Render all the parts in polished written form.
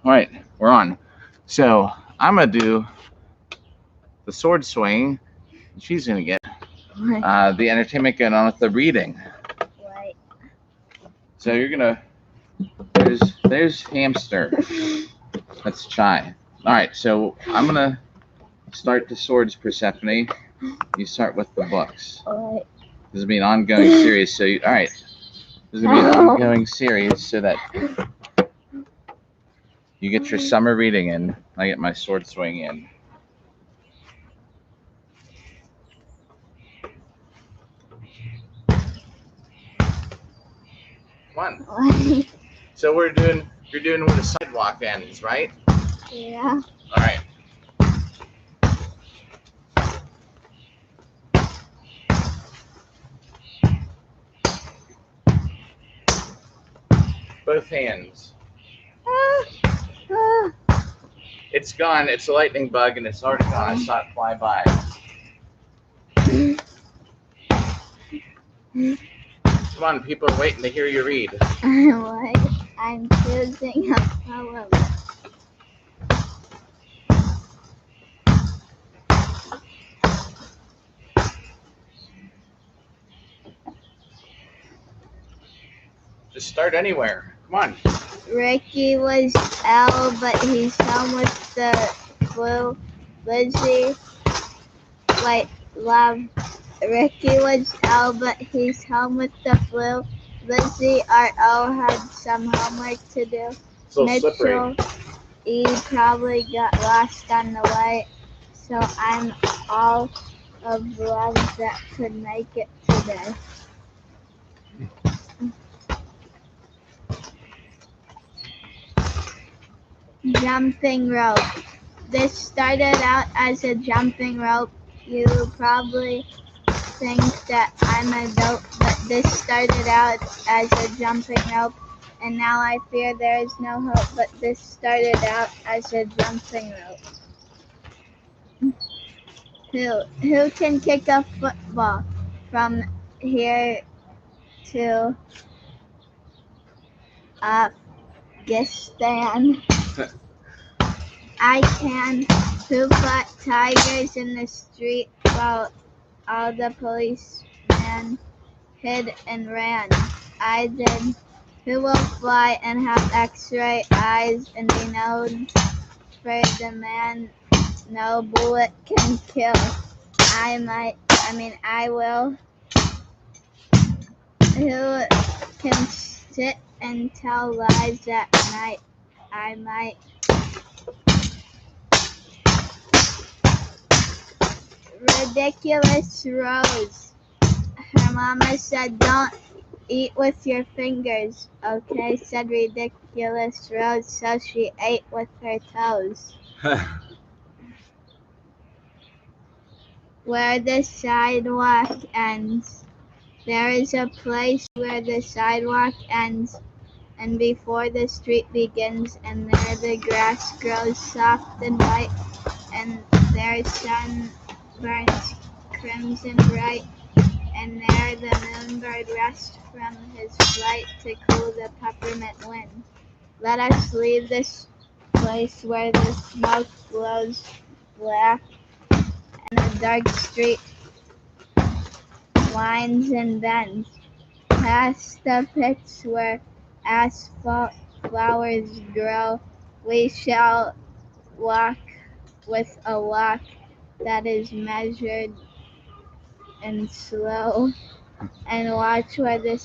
All right, we're on. So I'm gonna do the sword swing. She's gonna get the entertainment going on with the reading. Right. So you're gonna there's hamster. That's Chai. All right, so I'm gonna start the swords, Persephone. You start with the books. Right. This will be an ongoing series. So all right, this is gonna be an ongoing series so that you get your summer reading in. I get my sword swing in. Come on. So you're doing where the sidewalk ends, right? Yeah. All right. Both hands. It's gone. It's a lightning bug, and it's already gone. I saw it fly by. Come on, people are waiting to hear you read. I'm choosing a poem. Just start anywhere. Come on. Ricky was L, but he's home with the flu. Lizzie, love. Ricky was L, but he's home with the flu. Lizzie, R.O. had some homework to do. So Mitchell, slippery. E probably got lost on the way. So I'm all of love that could make it today. Jumping rope. This started out as a jumping rope. You probably think that I'm a dope, but this started out as a jumping rope, and now I fear there is no hope, but this started out as a jumping rope. Who can kick a football from here to Afghanistan? I can. Who fought tigers in the street while all the policemen hid and ran? I did. Who will fly and have X-ray eyes and be known for the man no bullet can kill? I will. Who can sit and tell lies at night? I might. Ridiculous Rose. Her mama said, "Don't eat with your fingers." Okay, said Ridiculous Rose, so she ate with her toes. Where the sidewalk ends. There is a place where the sidewalk ends, and before the street begins, and there the grass grows soft and white, and their sun burns crimson bright, and there the moonbird rests from his flight to cool the peppermint wind. Let us leave this place where the smoke glows black, and the dark street winds and bends, past the pits where asphalt flowers grow. We shall walk with a walk that is measured and slow, and watch where the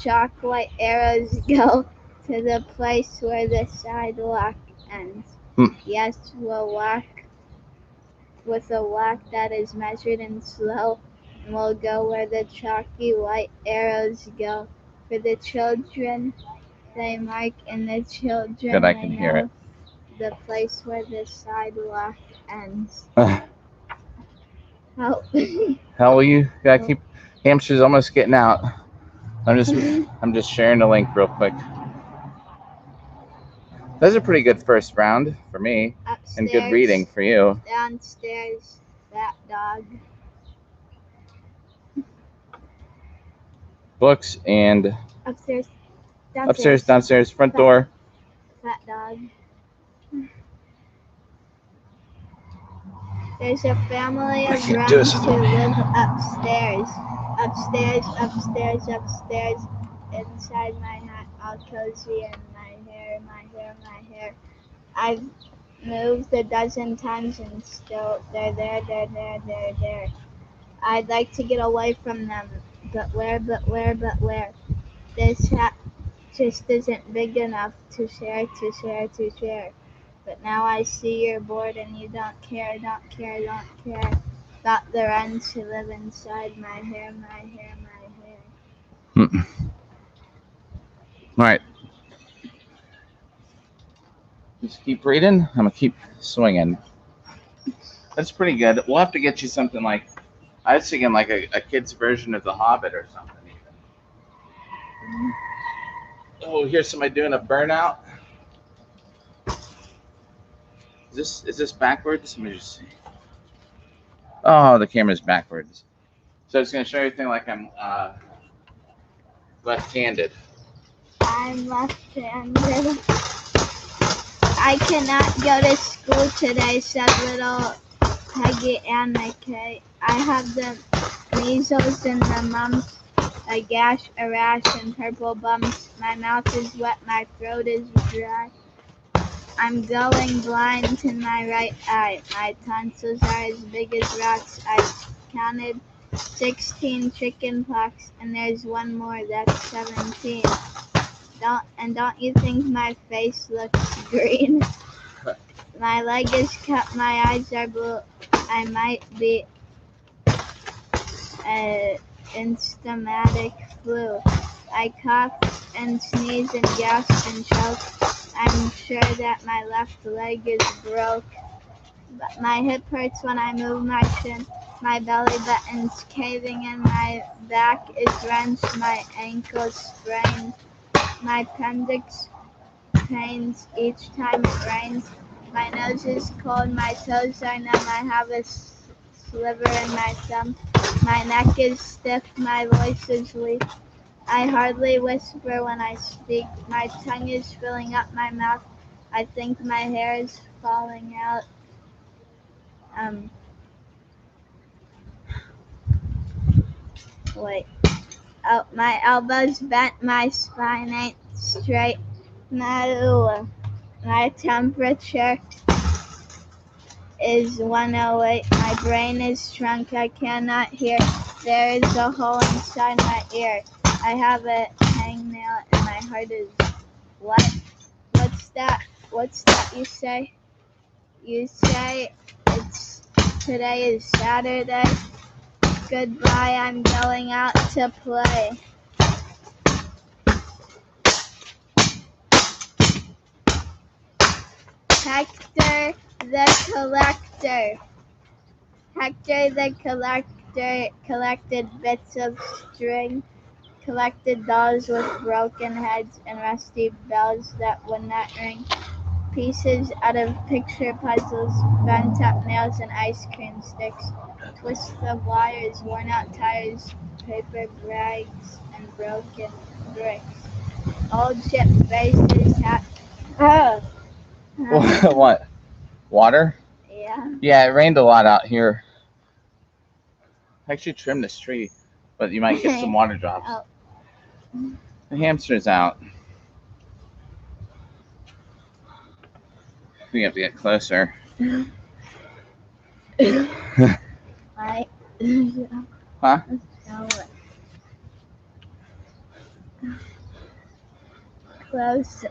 chalk white arrows go to the place where the sidewalk ends. Yes, we'll walk with a walk that is measured and slow, and we'll go where the chalky white arrows go. For the children they mark, and the children Good, I can hear it. The place where the sidewalk ends. Help. How will you? Gotta keep. Hamster's almost getting out. I'm just sharing the link real quick. That was a pretty good first round for me, Upstairs, and good reading for you. Downstairs, that dog. books, and Upstairs. upstairs, downstairs, front door. Fat dog. There's a family I of can't do this wrens with who my live upstairs. Upstairs, upstairs, upstairs. Inside my hat, all cozy, and my hair, my hair, my hair. I've moved a dozen times and still they're there. I'd like to get away from them, but where? This hat just isn't big enough to share. But now I see you're bored and you don't care about the wrens who live inside my hair, my hair, my hair. All right. Just keep reading. I'm gonna keep swinging. That's pretty good. We'll have to get you something like, I was thinking like a kid's version of The Hobbit or something. Even. Oh, here's somebody doing a burnout. Is this backwards? Let me just see. Oh, the camera's backwards. So it's gonna show everything like I'm left-handed. I'm left-handed. I cannot go to school today, said little Peggy Ann McKay. I have the measles and the mumps, a gash, a rash, and purple bumps. My mouth is wet, my throat is dry. I'm going blind in my right eye. My tonsils are as big as rocks. I've counted 16 chicken pox, and there's one more, that's 17. Don't you think my face looks green? My leg is cut, my eyes are blue. I might be instamatic flu. I cough and sneeze and gasp and choke. I'm sure that my left leg is broke. But my hip hurts when I move my chin. My belly button's caving and my back is wrenched. My ankle's sprained. My appendix pains each time it rains. My nose is cold, my toes are numb. I have a sliver in my thumb. My neck is stiff, my voice is weak. I hardly whisper when I speak. My tongue is filling up my mouth. I think my hair is falling out. Wait. Oh, my elbows bent, my spine ain't straight. No, my temperature is 108. My brain is shrunk, I cannot hear. There is a hole inside my ear. I have a hangnail and my heart is what? What's that? You say? You say today is Saturday. Goodbye, I'm going out to play. Hector the collector. Hector the collector collected bits of string, collected dolls with broken heads and rusty bells that would not ring, pieces out of picture puzzles, bent up nails and ice cream sticks, twists of wires, worn out tires, paper bags, and broken bricks. Old ship faces What? Water? Yeah. Yeah, it rained a lot out here. I actually trimmed this tree, but you might get some water drops. Oh. The hamster's out. We have to get closer. Huh? Closer.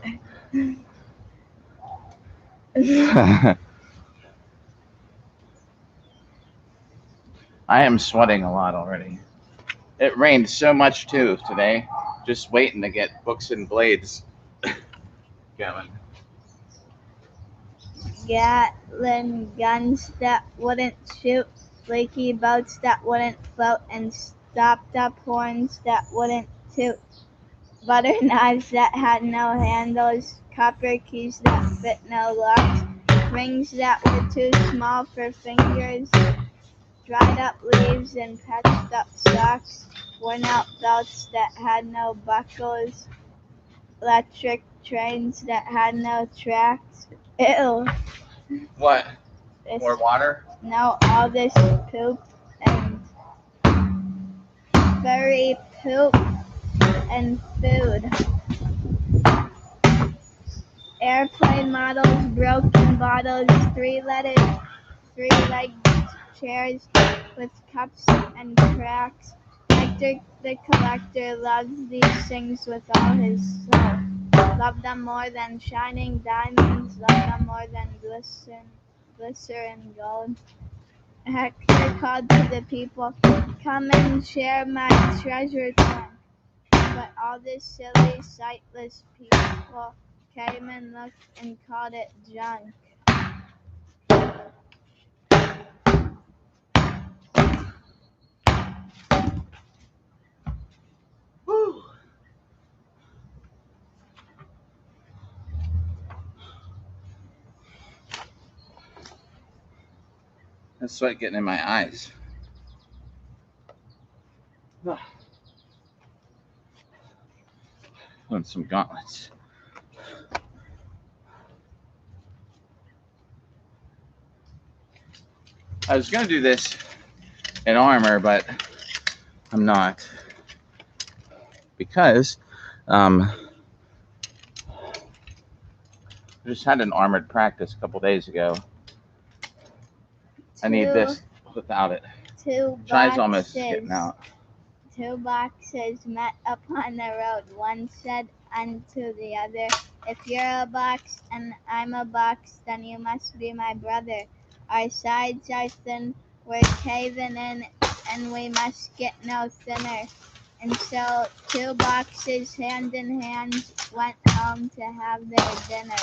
I am sweating a lot already. It rained so much too today. Just waiting to get books and blades going. Gatling guns that wouldn't shoot, leaky boats that wouldn't float, and stopped up horns that wouldn't toot. Butter knives that had no handles, copper keys that fit no locks, rings that were too small for fingers, dried up leaves and patched up socks, worn out belts that had no buckles, electric trains that had no tracks. Ew. What? This, More water? no, all this poop and furry poop and food. Airplane models, broken bottles, three-legged chairs with cups and cracks. Hector the collector loves these things with all his soul. Love them more than shining diamonds, love them more than glycerin gold. Hector called to the people, "Come and share my treasure trove." But all the silly, sightless people came and looked and called it junk. Woo. That's sweat getting in my eyes. Doing some gauntlets. I was going to do this in armor, but I'm not. Because I just had an armored practice a couple days ago. I need this without it. Chai's almost getting out. Two boxes met upon the road. One said unto the other, "If you're a box and I'm a box, then you must be my brother. Our sides are thin, we're caving in, and we must get no thinner." And so two boxes, hand in hand, went home to have their dinner.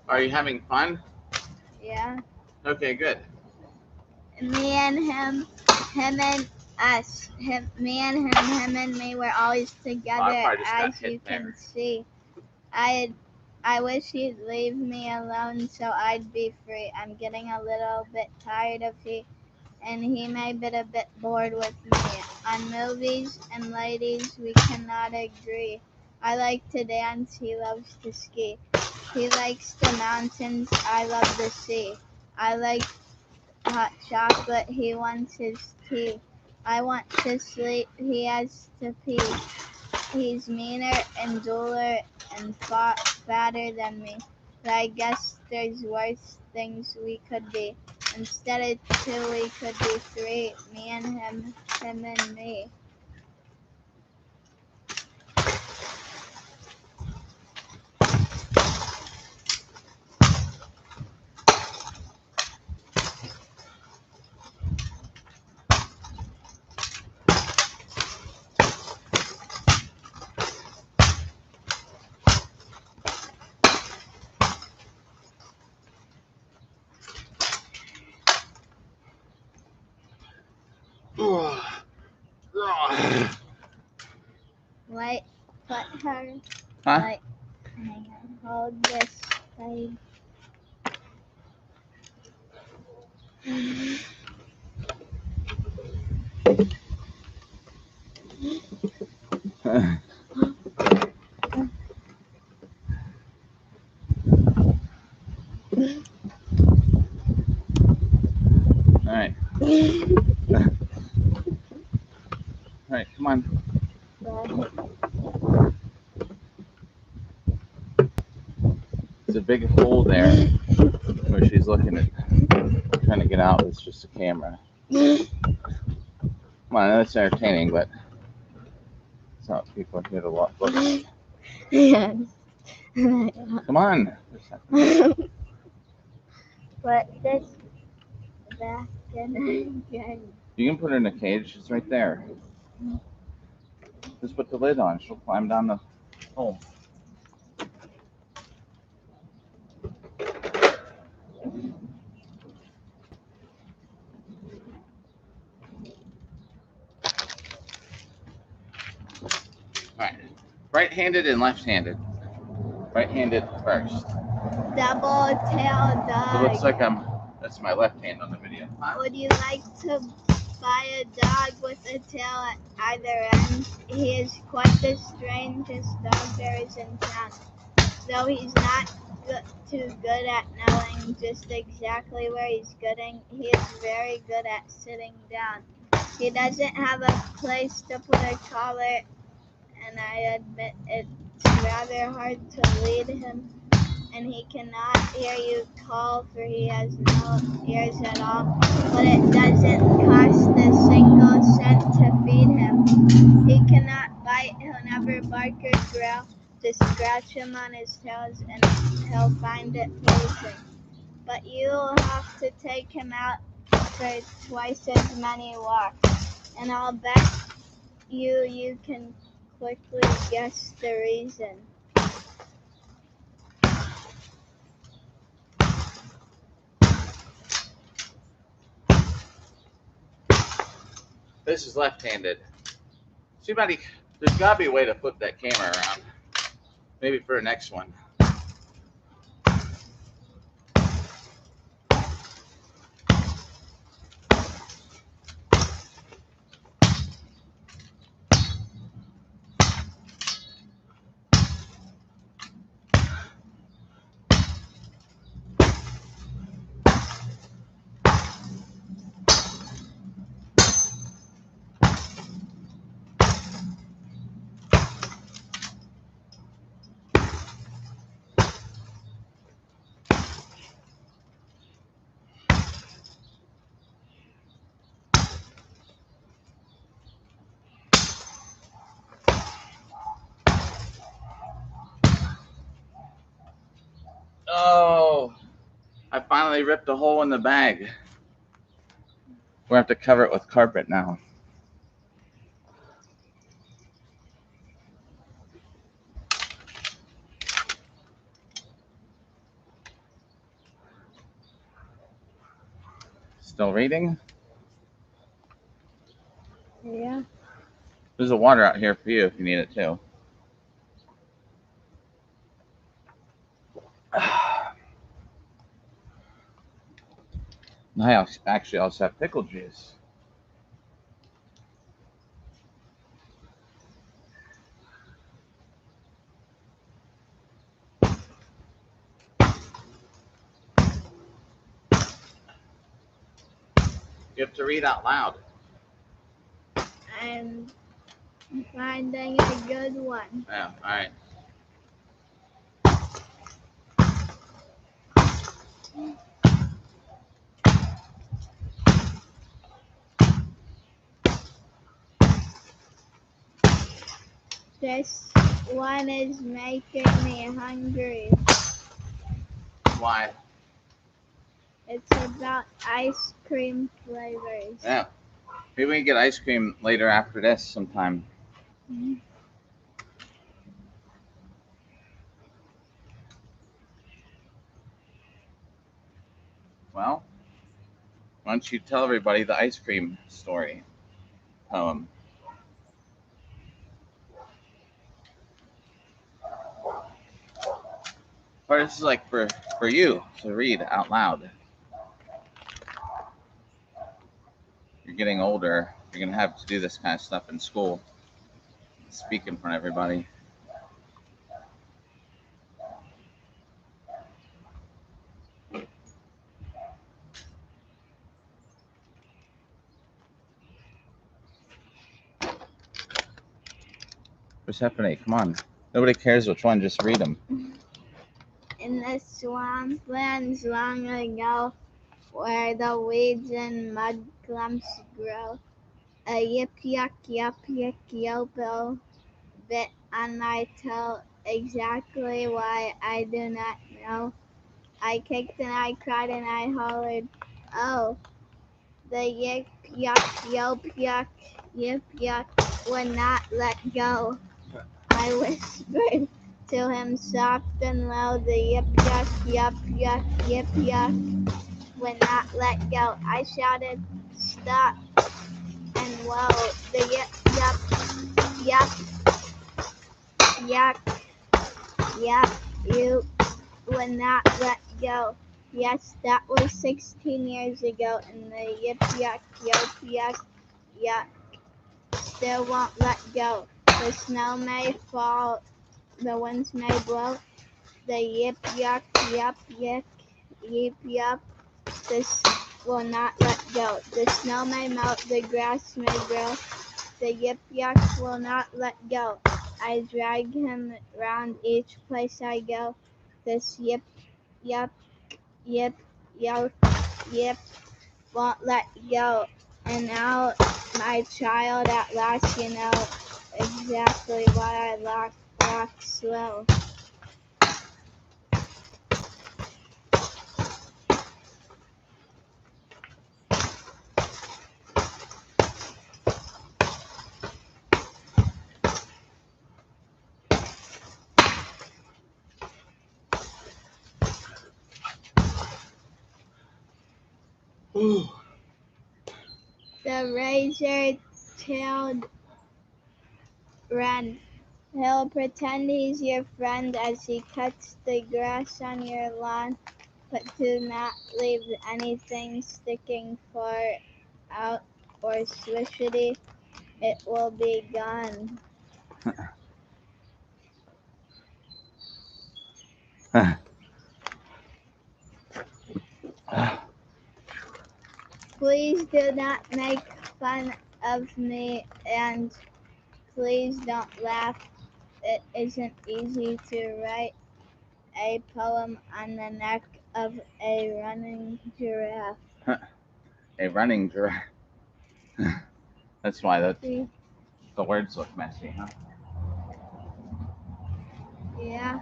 Are you having fun? Yeah. Okay, good. Me and him and us. Me and him and me were always together, as you can see. I wish he'd leave me alone so I'd be free. I'm getting a little bit tired of he, and he may be a bit bored with me. On movies and ladies we cannot agree. I like to dance, he loves to ski. He likes the mountains, I love the sea. I like hot chocolate, he wants his tea. I want to sleep, he has to pee. He's meaner and duller and fatter than me. But I guess there's worse things we could be. Instead of two, we could be three. Me and him and me. Wait, put her. Huh? Like, hang on, hold this side. Alright. Alright, come on. There's a big hole there where she's looking at, trying to get out. It's just a camera. Come on, I know it's entertaining, but it's not people are here to look. Yes. Come on. Put this back in again. You can put her in a cage. It's right there. Just put the lid on. She'll climb down the hole. Alright. Right-handed and left-handed. Right-handed first. Double tail It dog. looks like that's my left hand on the video. Would you like to buy a dog with a tail at either end? He is quite the strangest dog there is in town. Though he's not too good at knowing just exactly where he's going, he is very good at sitting down. He doesn't have a place to put a collar, and I admit it's rather hard to lead him, and he cannot hear you call, for he has no ears at all, but it doesn't cost a single cent to feed him. He cannot bite, he'll never bark or growl. Just scratch him on his tails and he'll find it pleasing. But you'll have to take him out for twice as many walks, and I'll bet you can quickly guess the reason. This is left-handed. There's gotta be a way to flip that camera around. Maybe for the next one. Oh, I finally ripped a hole in the bag. We're gonna have to cover it with carpet now. Still reading? Yeah. There's a water out here for you if you need it too. I actually also have pickle juice. You have to read out loud. I'm finding a good one. Yeah, alright. This one is making me hungry. Why? It's about ice cream flavors. Yeah. Maybe we can get ice cream later after this sometime. Mm-hmm. Well, why don't you tell everybody the ice cream story poem? Or this is like for you to read out loud. You're getting older. You're going to have to do this kind of stuff in school. Speak in front of everybody. Persephone, come on. Nobody cares which one, just read them. In the swamplands long ago, where the weeds and mud clumps grow, a yip-yuck, yup-yuck, yopo bit on my toe, exactly why I do not know. I kicked and I cried and I hollered, oh, the yip-yuck, yop-yuck, yip-yuck would not let go. I whispered to him soft and low, the yip-yuck, yup-yuck, yip-yuck would not let go. I shouted, stop, and whoa, the yip-yuck, yup yuck, yuck, you will not let go. Yes, that was 16 years ago, and the yip yuck, yuck, yuck still won't let go. The snow may fall, the winds may blow, the yip yuck, yip yuck, this will not let go. The snow may melt, the grass may grow, the yip yuck will not let go. I drag him round each place I go. This yip yuck, yip yip won't let go. And now, my child, at last you know exactly why I walk slow. Ooh. The razor-tailed wren. He'll pretend he's your friend as he cuts the grass on your lawn, but do not leave anything sticking far out or swishity. It will be gone. Please do not make fun of me, and please don't laugh. It isn't easy to write a poem on the neck of a running giraffe. A running giraffe. That's why See? the words look messy, huh? Yeah.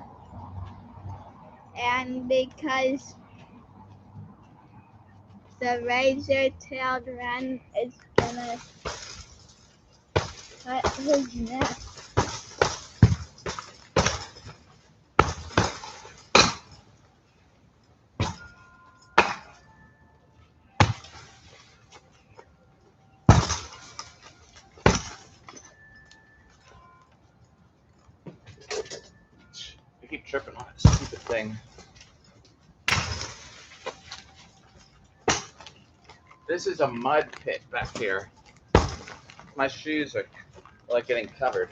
And because the razor-tailed wren is gonna cut his neck. I keep tripping on this stupid thing. This is a mud pit back here. My shoes are like getting covered.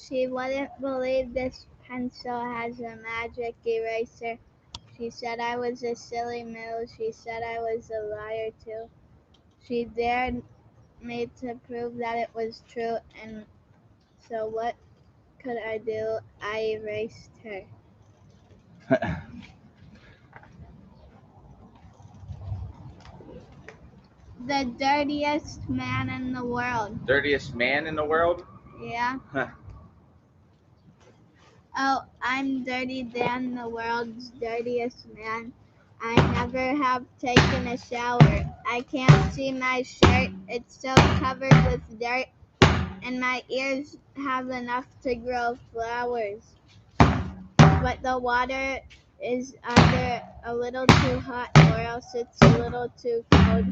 She wouldn't believe this pencil has a magic eraser. She said I was a silly moo. She said I was a liar too. She dared me to prove that it was true, and so what could I do? I erased her. The dirtiest man in the world. Dirtiest man in the world? Yeah. Oh, I'm Dirty Dan, the world's dirtiest man. I never have taken a shower. I can't see my shirt. It's so covered with dirt, and my ears have enough to grow flowers. But the water is either a little too hot or else it's a little too cold.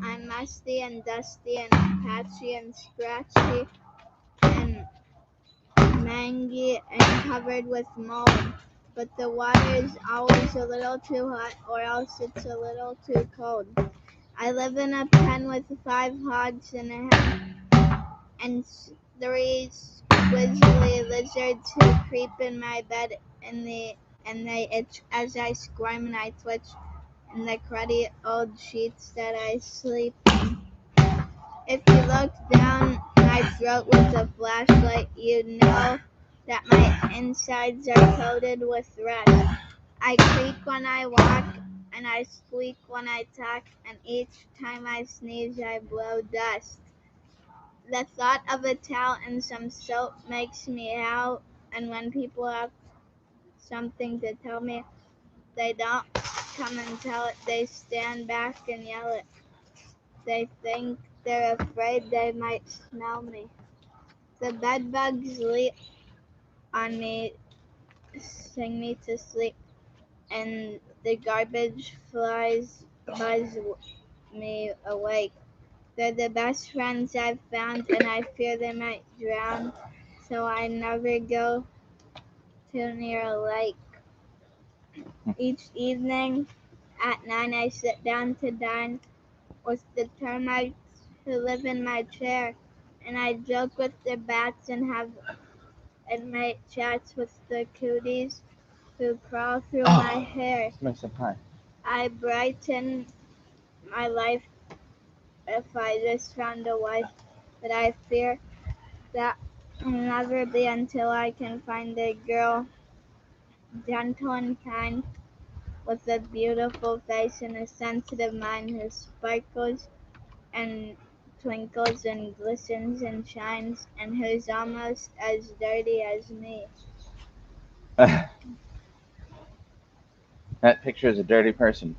I'm musty and dusty and patchy and scratchy and mangy and covered with mold. but the water is always a little too hot or else it's a little too cold. I live in a pen with 5 hogs in a hen and 3 squizzly lizards who creep in my bed and they itch as I squirm and I twitch in the cruddy old sheets that I sleep in. If you look down my throat with a flashlight, you'd know that my insides are coated with rust. I creak when I walk, and I squeak when I talk, and each time I sneeze I blow dust. The thought of a towel and some soap makes me howl, and when people have something to tell me, they don't come and tell it, they stand back and yell it. They think they're afraid they might smell me. The bedbugs leap on me, sing me to sleep, and the garbage flies buzz me awake. They're the best friends I've found, and I fear they might drown, so I never go too near a lake. Each evening at 9 I sit down to dine with the termites who live in my chair, and I joke with the bats and have inmate chats with the cooties who crawl through my hair. Hi. I brighten my life if I just found a wife, but I fear that will never be until I can find a girl gentle and kind, with a beautiful face and a sensitive mind who sparkles and twinkles and glistens and shines, and who's almost as dirty as me. That picture is a dirty person.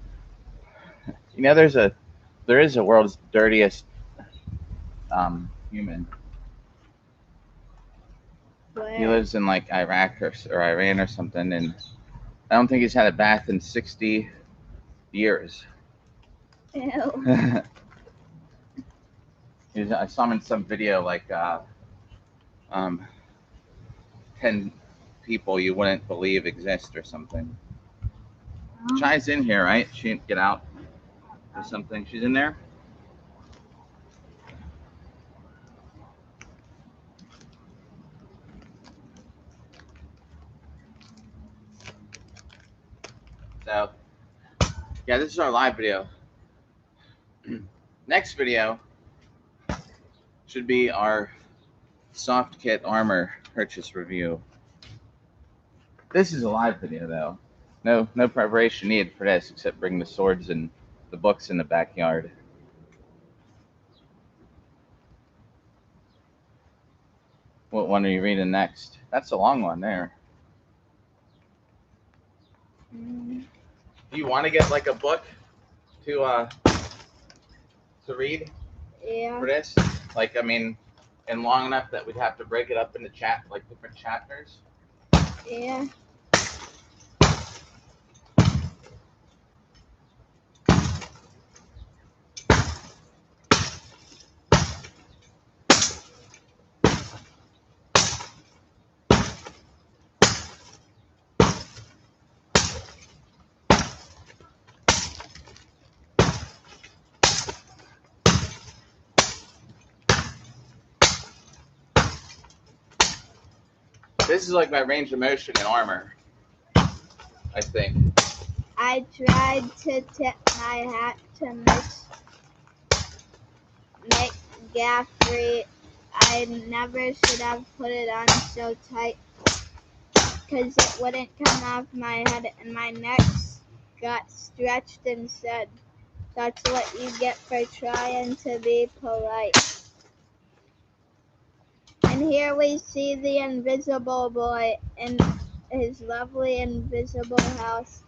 You know, there is a world's dirtiest human. He Where? lives in like Iraq or Iran or something, and I don't think he's had a bath in 60 years. Ew. I saw him in some video like 10 people you wouldn't believe exist or something. Chai's in here, right? She didn't get out or something. She's in there? So, yeah, this is our live video. Next video should be our soft kit armor purchase review. This is a live video though. No preparation needed for this except bring the swords and the books in the backyard. What one are you reading next? That's a long one there. Do you want to get like a book to read Yeah. for this? Like, I mean, and long enough that we'd have to break it up into like different chapters? Yeah. This is like my range of motion in armor, I think. I tried to tip my hat to Miss McGaffrey. I never should have put it on so tight, because it wouldn't come off my head, and my neck got stretched and said, "That's what you get for trying to be polite." And here we see the invisible boy in his lovely invisible house,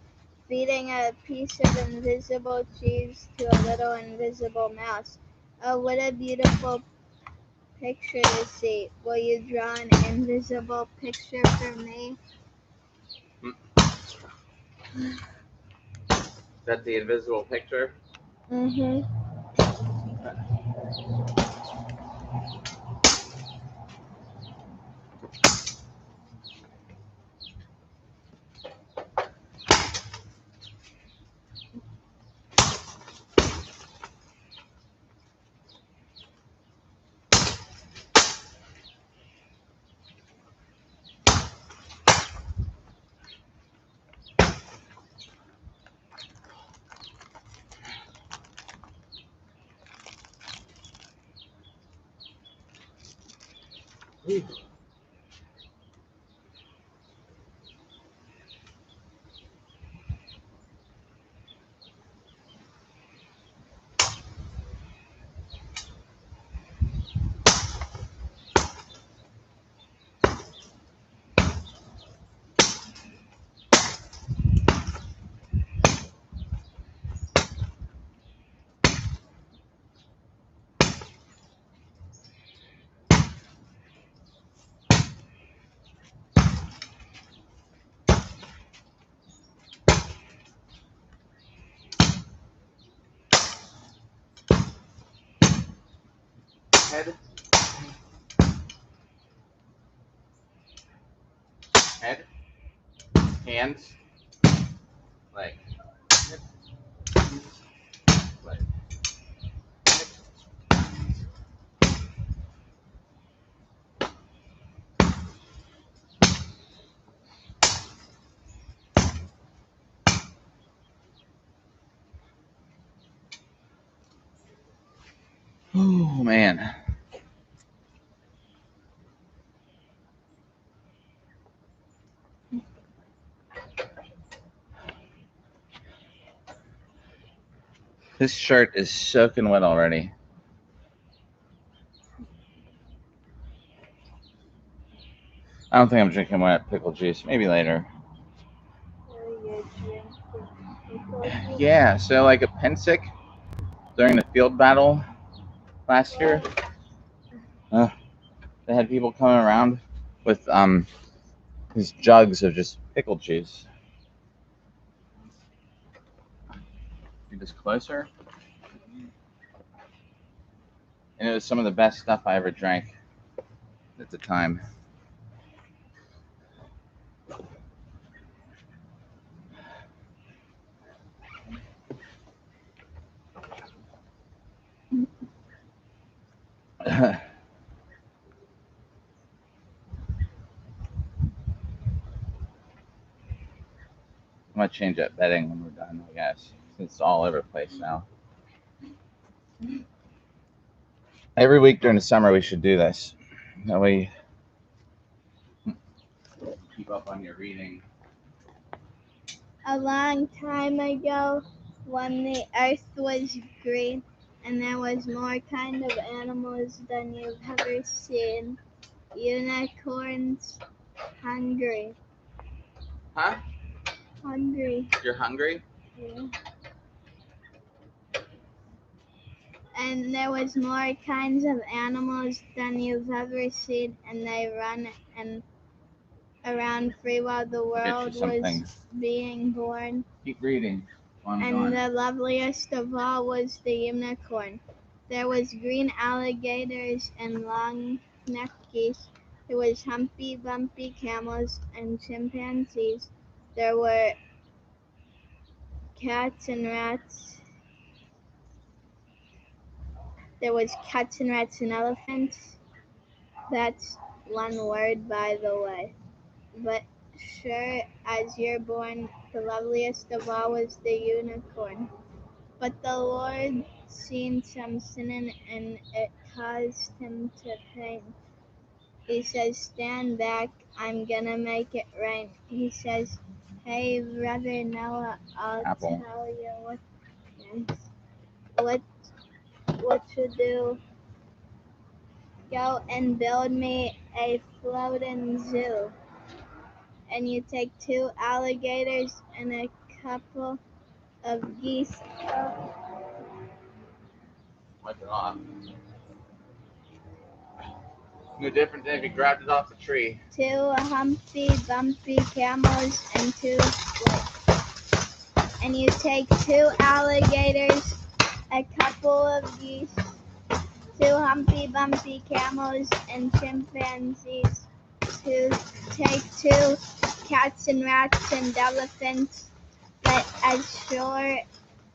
feeding a piece of invisible cheese to a little invisible mouse. Oh, what a beautiful picture to see. Will you draw an invisible picture for me? Is that the invisible picture? Mm-hmm. Head. Head. Hands. Leg. Leg. Oh man. This shirt is soaking wet already. I don't think I'm drinking wet pickle juice. Maybe later. Yeah, so like a Pensick during the field battle last year, they had people coming around with these jugs of just pickle juice. Get this closer. And it was some of the best stuff I ever drank at the time. I'm gonna change that bedding when we're done, I guess. It's all over the place now. Every week during the summer we should do this. That way keep up on your reading. A long time ago, when the earth was green and there was more kind of animals than you've ever seen, unicorns, hungry. Huh? Hungry. You're hungry? Yeah. And there was more kinds of animals than you've ever seen, and they run and around free while the world was being born. Keep reading. And the loveliest of all was the unicorn. There was green alligators and long-necked geese. There was humpy, bumpy camels and chimpanzees. There were cats and rats. There was cats and rats and elephants. That's one word, by the way. But sure as you're born, the loveliest of all was the unicorn. But the Lord seen some sinning, and it caused him to faint. He says, "Stand back, I'm gonna make it rain." He says, "Hey, Brother Noah, I'll tell you what to do. Go and build me a floating zoo. And you take 2 alligators and a couple of geese." Wipe it off. No different than if you grabbed it off the tree. 2 humpy, bumpy camels and 2 and you take 2 alligators, a couple of geese, 2 humpy, bumpy camels and chimpanzees. Take 2 cats and rats and elephants. But as sure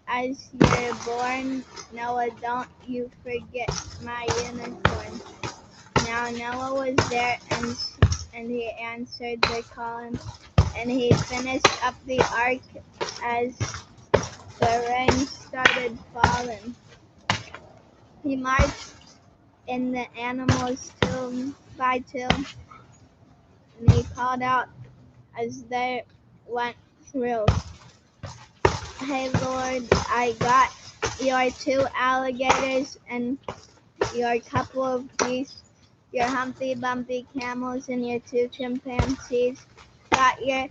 as you're born, Noah, don't you forget my unicorn. Now Noah was there, and he answered the call, and he finished up the ark as the rain started falling. He marched in the animals' tomb by too. And he called out as they went through, "Hey Lord, I got your 2 alligators and your couple of geese, your Humpty Bumpy camels, and your 2 chimpanzees. Got your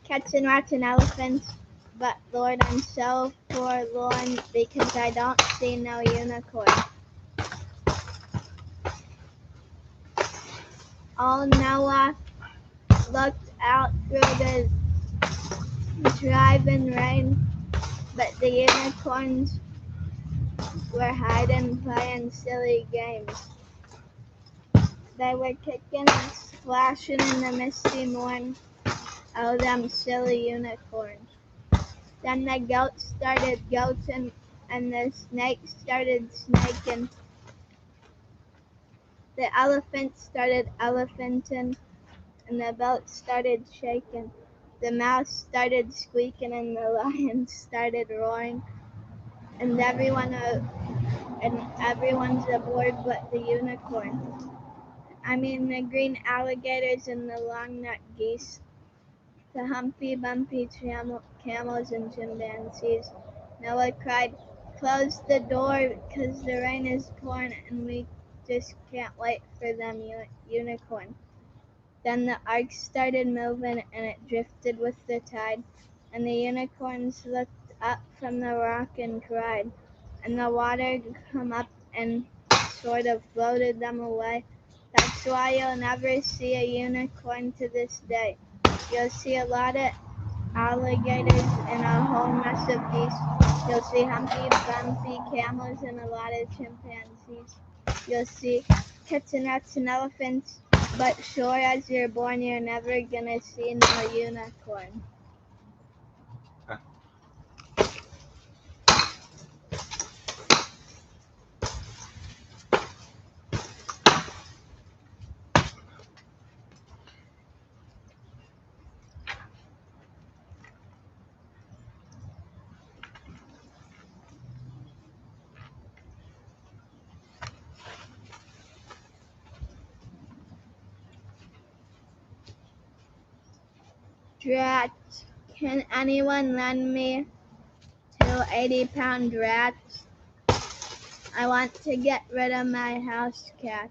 cats and rats and elephants. But Lord, I'm so forlorn because I don't see no unicorn." Old Noah looked out through the driving rain, but the unicorns were hiding, playing silly games. They were kicking and splashing in the misty morn. Oh, them silly unicorns. Then the goats started goating, and the snakes started snaking. The elephants started elephanting, and the boat started shaking. The mouse started squeaking, and the lion started roaring. And everyone's aboard but the unicorn. I mean the green alligators and the long-necked geese, the Humpty Bumpy camels and chimpanzees. Noah cried, "Close the door, 'cause the rain is pouring and we just can't wait for them unicorn." Then the ark started moving and it drifted with the tide, and the unicorns looked up from the rock and cried, and the water come up and sort of floated them away. That's why you'll never see a unicorn to this day. You'll see a lot of alligators and a whole mess of geese. You'll see Humpty Bumpy camels and a lot of chimpanzees. You'll see cats and rats and elephants. But sure as you're born, you're never gonna see no unicorn. Drat. Can anyone lend me 2 80-pound rats? I want to get rid of my house cats.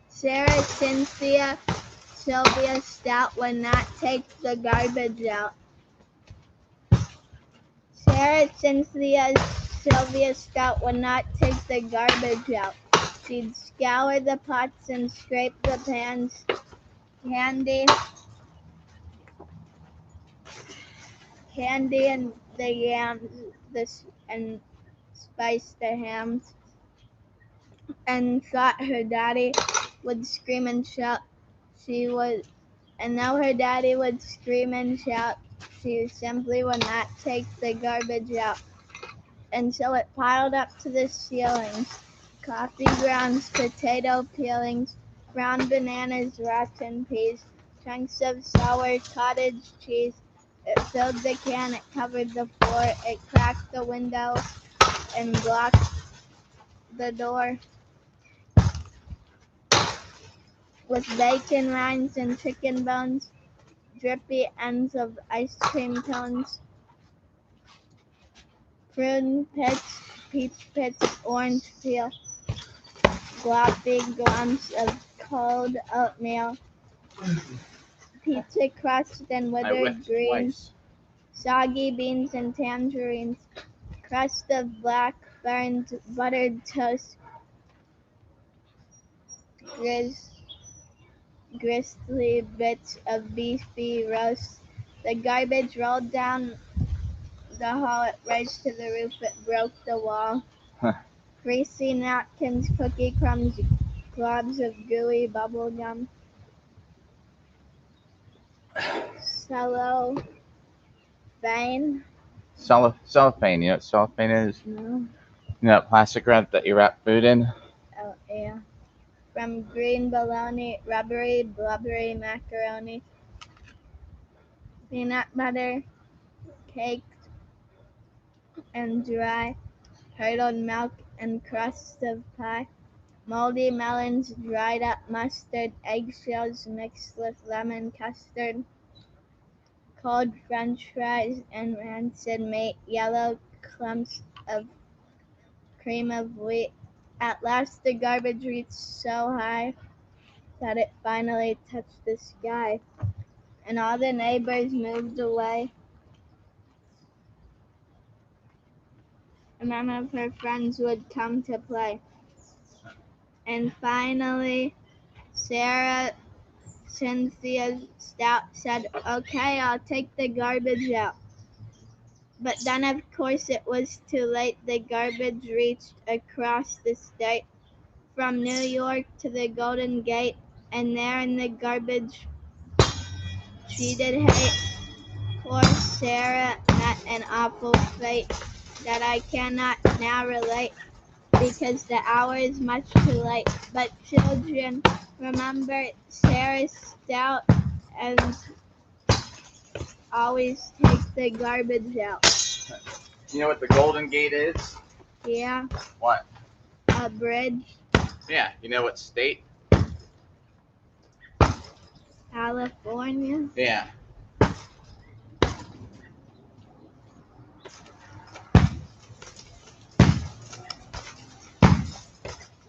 Sarah, Cynthia, Sylvia Stout would not take the garbage out. Sarah, Cynthia, Sylvia Stout would not take the garbage out. She'd scour the pots and scrape the pans. Candy and the yams, and spice the hams. And thought her daddy would scream and shout. And now her daddy would scream and shout. She simply would not take the garbage out. And so it piled up to the ceilings. Coffee grounds, potato peelings, brown bananas, rotten peas, chunks of sour cottage cheese. It filled the can, it covered the floor, it cracked the window and blocked the door. With bacon rinds and chicken bones, drippy ends of ice cream cones, prune pits, peach pits, orange peel, gloppy glumps of cold oatmeal, pizza crust and withered greens, soggy beans and tangerines, crust of black burned buttered toast, gristly bits of beefy roast. The garbage rolled down the hall, it raced to the roof, it broke the wall. Greasy napkins, cookie crumbs, globs of gooey bubble gum. Cellophane? Cellophane. You know what cellophane is? No. You know that plastic wrap that you wrap food in? Oh, yeah. From green bologna, rubbery, blubbery macaroni. Peanut butter, caked and dry. Curdled milk and crusts of pie. Moldy melons, dried up mustard, eggshells mixed with lemon custard. Cold French fries and rancid meat, yellow clumps of cream of wheat. At last the garbage reached so high that it finally touched the sky, and all the neighbors moved away. And none of her friends would come to play. And finally, Sarah Cynthia Stout said, "Okay, I'll take the garbage out." But then, of course, it was too late. The garbage reached across the state, from New York to the Golden Gate, and there in the garbage treated hate, poor Sarah met an awful fate that I cannot now relate, because the hour is much too late. But children, remember Sarah Stout and always take the garbage out. You know what the Golden Gate is? Yeah, What? a bridge, Yeah. You know what state? California. Yeah.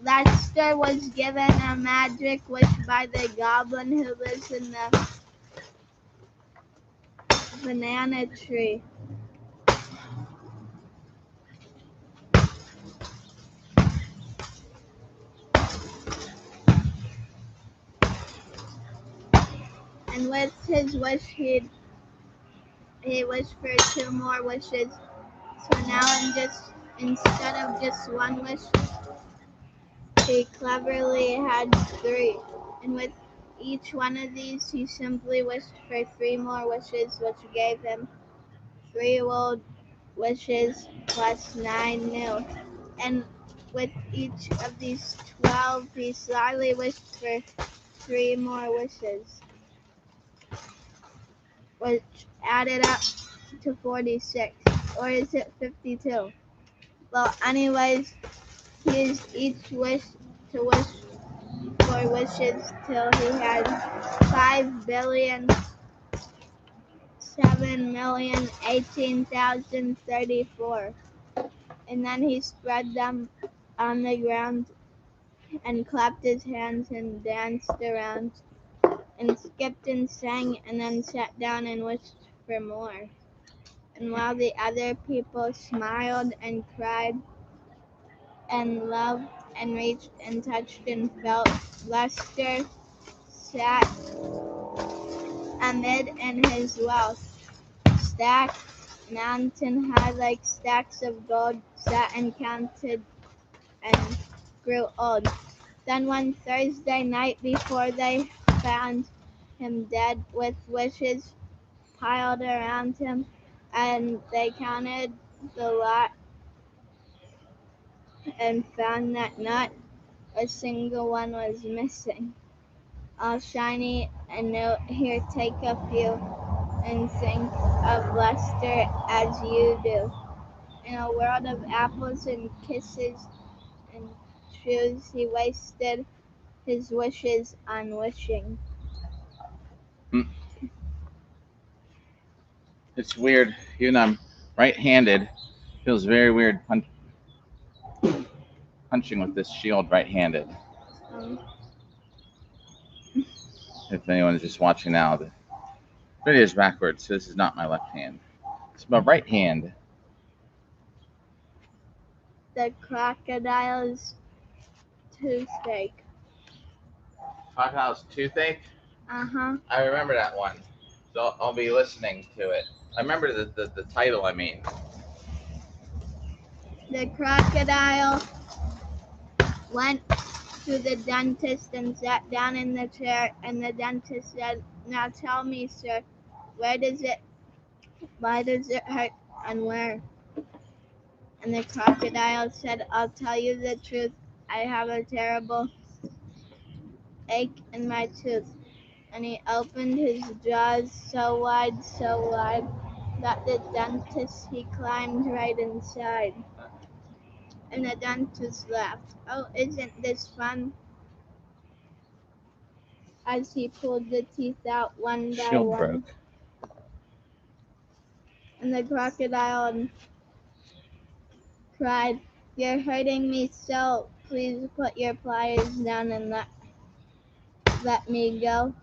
Lester was given a magic wish by the goblin who lives in the banana tree. And with his wish, he wished for 2 more wishes. So now, instead of just 1 wish, he cleverly had 3. And with each one of these, he simply wished for 3 more wishes, which gave him 3 old wishes plus 9 new. And with each of these 12, he slyly wished for 3 more wishes, which added up to 46. Or is it 52? Well, anyways, he used each wish to wish for wishes till he had 5,007,018,034. And then he spread them on the ground and clapped his hands and danced around and skipped and sang and then sat down and wished for more. And while the other people smiled and cried and loved and reached and touched and felt, Lester sat amid in his wealth, stacked mountain high like stacks of gold, sat and counted and grew old. Then one Thursday night, before they found him dead, with wishes piled around him, and they counted the lot and found that not a single one was missing. All shiny and new. Here, take a few and think of Lester as you do. In a world of apples and kisses and shoes, he wasted his wishes on wishing. It's weird. Even I'm right-handed. Feels very weird punching with this shield right-handed. Um, If anyone is just watching now, the video is backwards, so this is not my left hand. It's my right hand. the crocodile's toothache. Crocodile's toothache. Uh-huh. I remember that one, so I'll be listening to it. I remember the title. I mean, The crocodile went to the dentist and sat down in the chair, and the dentist said, "Now tell me, sir, why does it hurt, and where?" And the crocodile said, "I'll tell you the truth. I have a terrible ache in my tooth." And he opened his jaws so wide, that the dentist he climbed right inside. And the dentist laughed. "Oh, isn't this fun?" As he pulled the teeth out one by Shield one. broke. And the crocodile cried, "You're hurting me so. Please put your pliers down and let me go."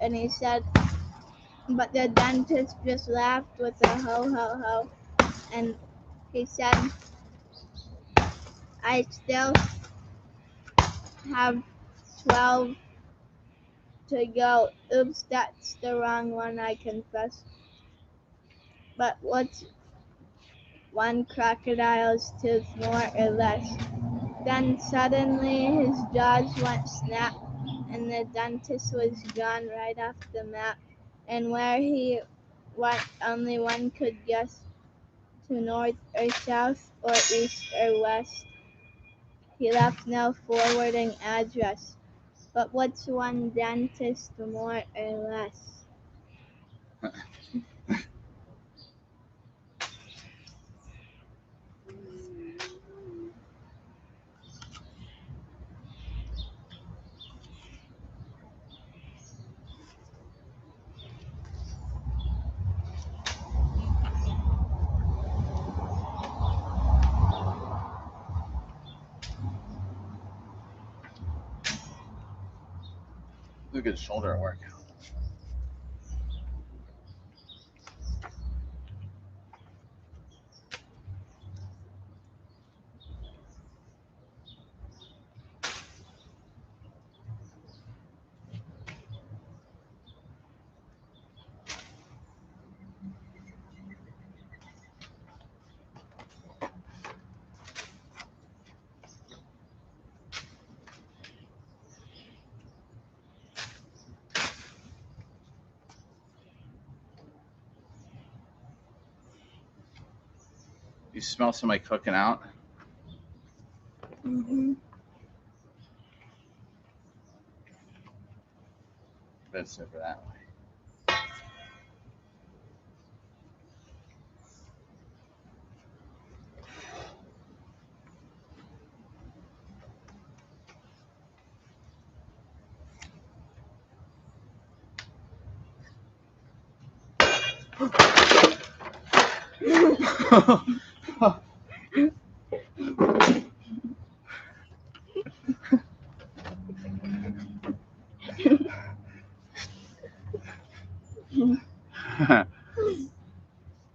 And he said, but the dentist just laughed with a ho ho ho. And he said, "I still have 12 to go. Oops, that's the wrong one, I confess. But what's one crocodile's tooth more or less?" Then suddenly his jaws went snap, and the dentist was gone right off the map. And where he went, only one could guess, to north or south or east or west. He left no forwarding address. But what's one dentist more or less? Look at his shoulder at work. You smell somebody cooking out? Mm-hmm. That's over that way.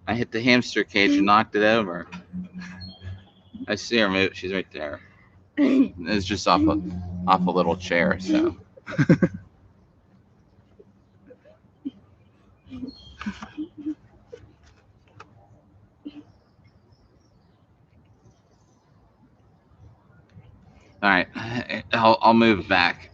I hit the hamster cage and knocked it over. I see her move. She's right there. It's just off a little chair. So. All right, I'll move back.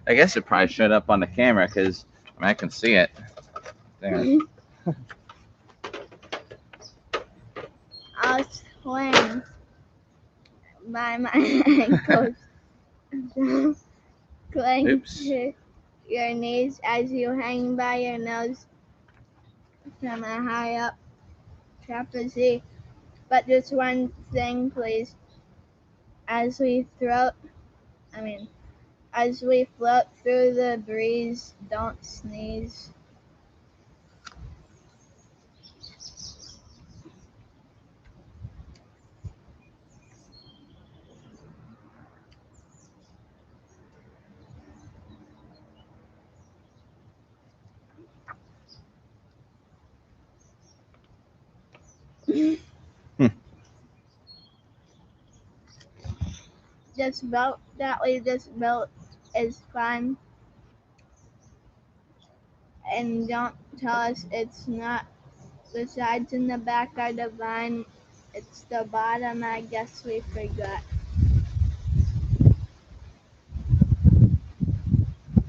I guess it probably showed up on the camera because I can see it. There. I'll swing by my ankles. Cling Oops. to your knees as you hang by your nose from a high up trapeze. But just one thing, please. As we float through the breeze, don't sneeze. This boat that we just built is fun. And don't tell us it's not. The sides in the back are the vine. It's the bottom, I guess we forgot.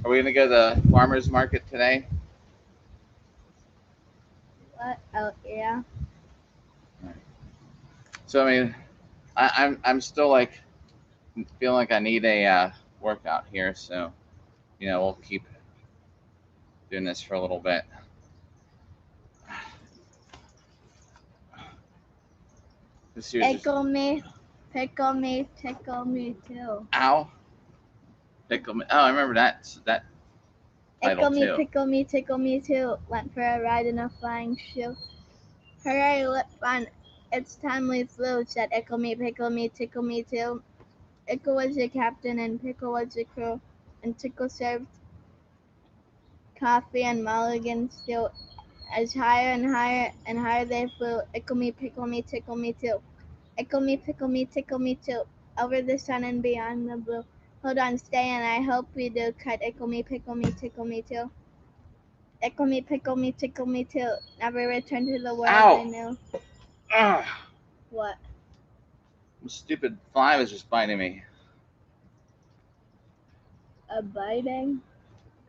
Are we gonna go to the farmer's market today? What? Oh, yeah. So I mean, I'm still like feeling like I need a workout here. So we'll keep doing this for a little bit. This year's just, Pickle me, tickle me too. ow, pickle me. Oh, I remember that title too. Pickle me, tickle me too. Went for a ride in a flying shoe. Hooray, let fun. It's time we flew, said Ickle me, pickle me, tickle me too. Ickle was the captain and Pickle was the crew. And Tickle served coffee and mulligans still. As higher and higher they flew. Ickle me, pickle me, tickle me too. Ickle me, pickle me, tickle me too. Over the sun and beyond the blue. Hold on, stay, and I hope we do. Cut, ickle me, pickle me, tickle me too. Ickle me, pickle me, tickle me too. Never return to the world Ow. I knew. Ugh, What? the stupid fly was just biting me. A biting?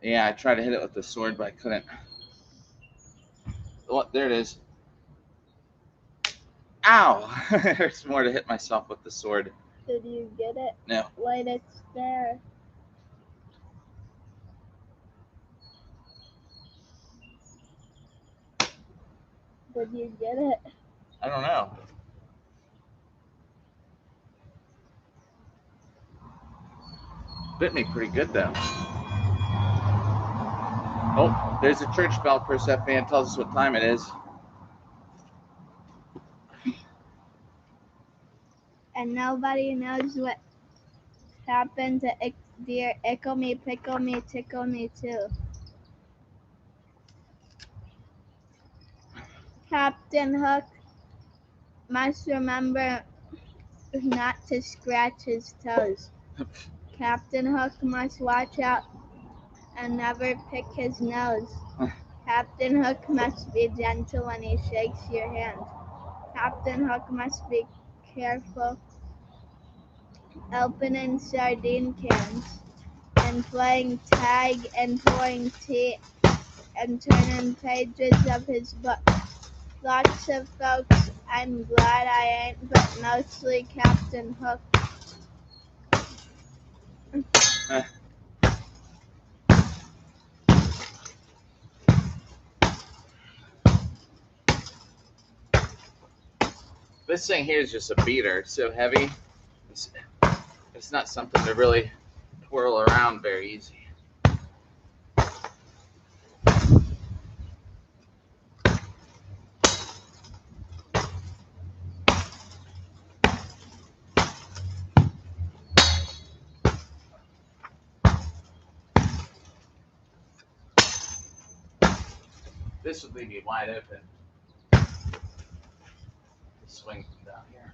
Yeah, I tried to hit it with the sword, but I couldn't. Oh, there it is. Ow! It hurts more to hit myself with the sword. Did you get it? No. Wait, it's there. Did you get it? I don't know. Bit me pretty good though. Oh, there's a church bell, Persephone. It tells us what time it is. And nobody knows what happened to dear Ickle me, pickle me, tickle me too. Captain Hook must remember not to scratch his toes. Captain Hook must watch out and never pick his nose. Captain Hook must be gentle when he shakes your hand. Captain Hook must be careful opening sardine cans and playing tag and pouring tea and turning pages of his book. Lots of folks I'm glad I ain't, but mostly Captain Hook. This thing here is just a beater. It's so heavy. It's not something to really twirl around very easy. This would leave you wide open. Swing from down here.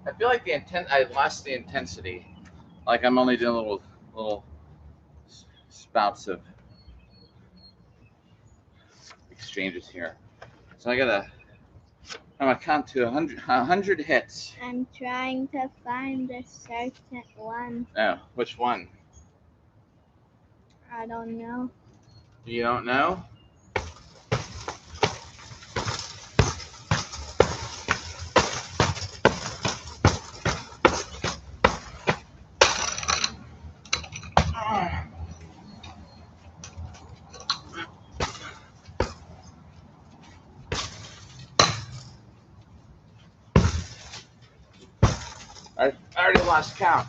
I feel like I lost the intensity. Like I'm only doing little spouts of exchanges here. So I'm gonna count to 100 hits. I'm trying to find a certain one. Oh, which one? I don't know. You don't know? I already lost count.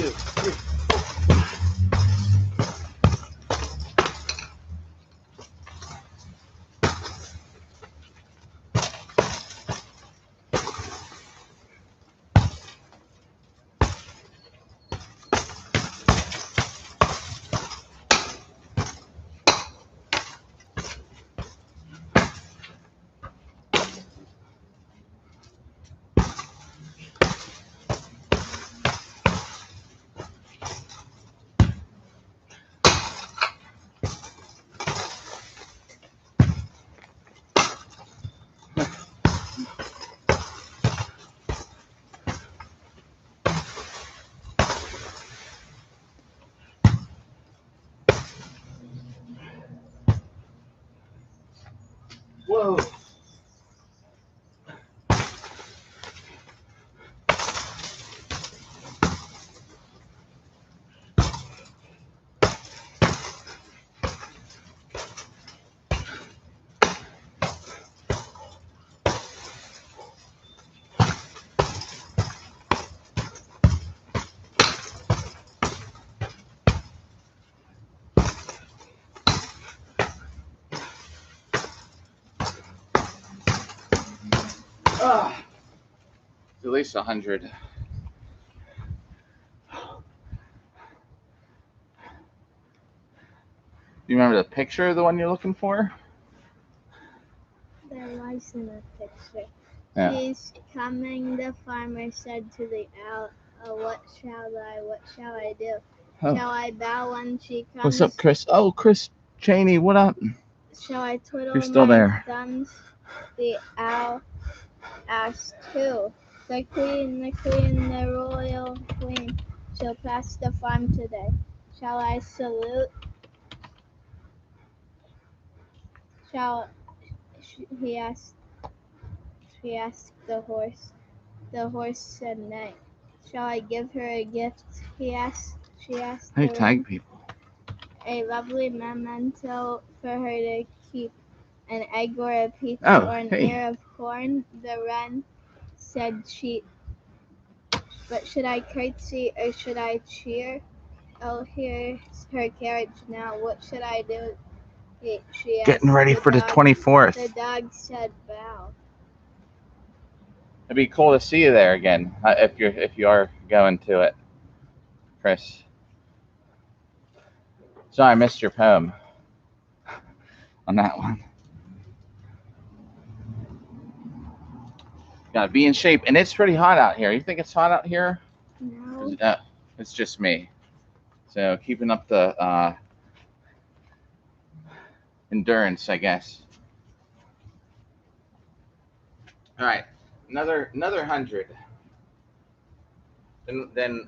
2, 3. Whoa. At least 100. You remember the picture of the one you're looking for? There wasn't a picture. Yeah. She's coming, the farmer said to the owl, oh, what shall I do? Oh. Shall I bow when she comes? What's up, Chris? Oh, Chris Cheney, what up? Shall I twiddle You're still my there. thumbs? The owl asked who? The queen, the royal queen. She'll pass the farm today. Shall I salute? He asked the horse. The horse said nay. Shall I give her a gift? She asked How the do you tag wren. people? A lovely memento for her to keep. An egg or a peach Oh, or an hey. ear of corn, the wren said she. But should I curtsy or should I cheer? Oh, here's her carriage now. What should I do? She asked Getting ready for the dog. 24th. The dog said bow. It'd be cool to see you there again if you are going to it, Chris. Sorry, I missed your poem on that one. Gotta be in shape, and it's pretty hot out here. You think it's hot out here? No. It's just me. So keeping up the endurance, I guess. All right, another 100. Then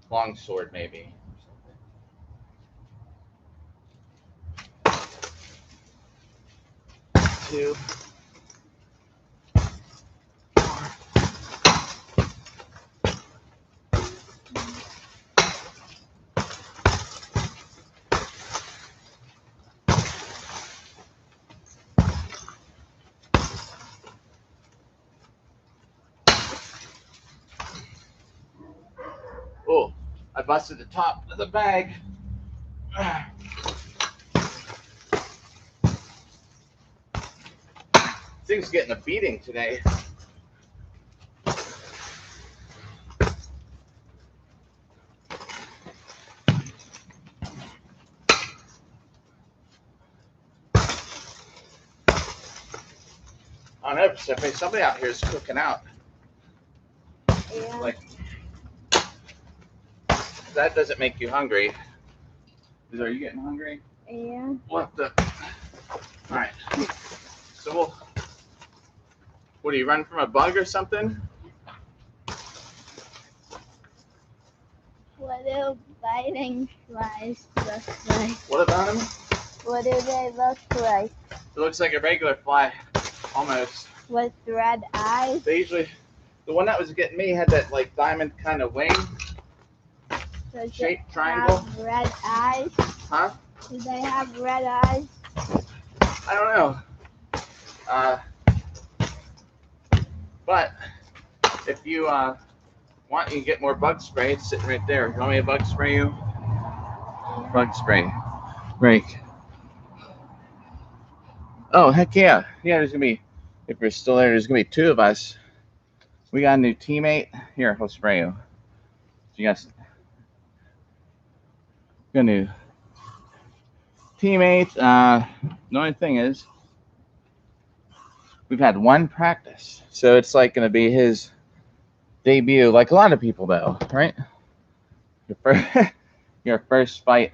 long sword maybe. 2. Oh, I busted the top of the bag. Thing's getting a beating today. I don't know, somebody out here is cooking out. Yeah. Like, that doesn't make you hungry. Are you getting hungry? Yeah. What the? All right. So what, do you run from a bug or something? What do biting flies look like? What about them? What do they look like? It looks like a regular fly, almost. With red eyes? They usually, the one that was getting me had that like diamond kind of wing, Does shaped it triangle. have red eyes? Huh? Do they have red eyes? I don't know. But if you want, you can get more bug spray. It's sitting right there. You want me to bug spray you? Bug spray. Rake. Oh, heck yeah. Yeah, there's going to be, if you're still there, there's going to be 2 of us. We got a new teammate. Here, I'll spray you. You guys got a new teammate. The only thing is, we've had 1 practice. So it's like going to be his debut, like a lot of people, though, right? Your first fight,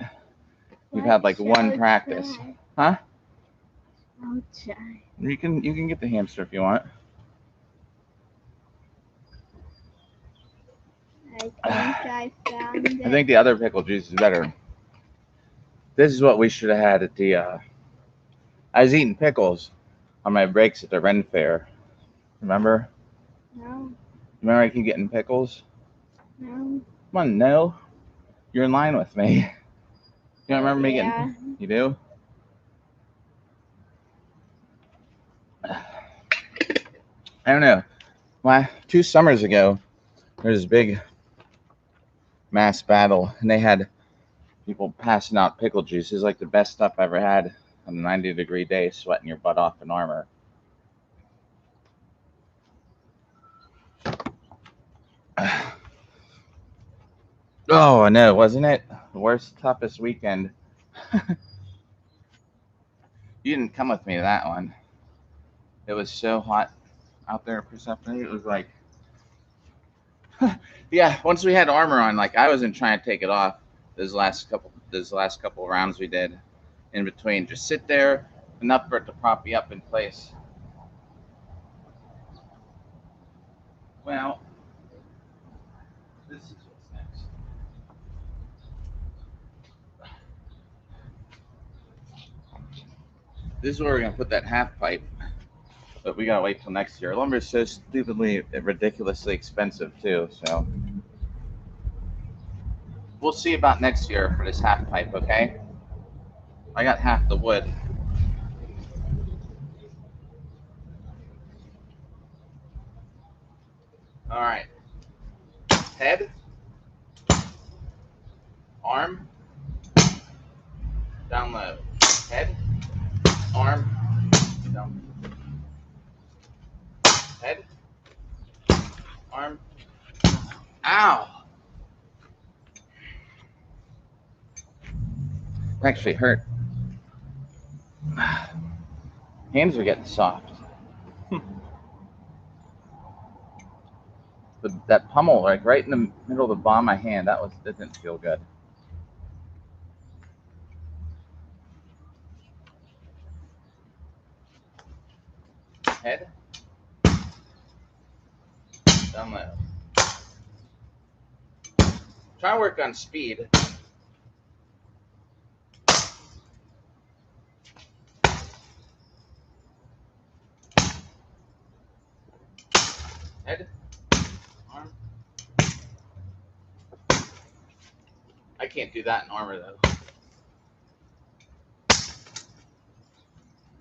you've had like 1 practice. Huh? I'll try. You can get the hamster if you want. I think I found it. I think the other pickle juice is better. This is what we should have had at the. I was eating pickles on my breaks at the Ren Fair. Remember? No. Remember I keep getting pickles? No. Come on, no. You're in line with me. You don't remember me getting? You do? I don't know. Why? 2 summers ago, there was this big mass battle, and they had people passing out pickle juice. It was like the best stuff I ever had on a 90-degree day, sweating your butt off in armor. Oh, I know, wasn't it? The worst, toughest weekend. You didn't come with me to that one. It was so hot out there at Persephone. It was like, yeah, once we had armor on, like I wasn't trying to take it off those last couple of rounds we did in between. Just sit there, enough for it to prop you up in place. Well, this is what's next. This is where we're gonna put that half pipe, but we gotta wait till next year. Lumber is so stupidly, ridiculously expensive too, so we'll see about next year for this half pipe, okay? I got half the wood. All right. Head, arm, down low. Head, arm, down. Head, arm. Ow! It actually hurt. Hands are getting soft. But that pummel, like right in the middle of the palm of my hand, that didn't feel good. Head, down low. Try to work on speed. Head, arm. I can't do that in armor though.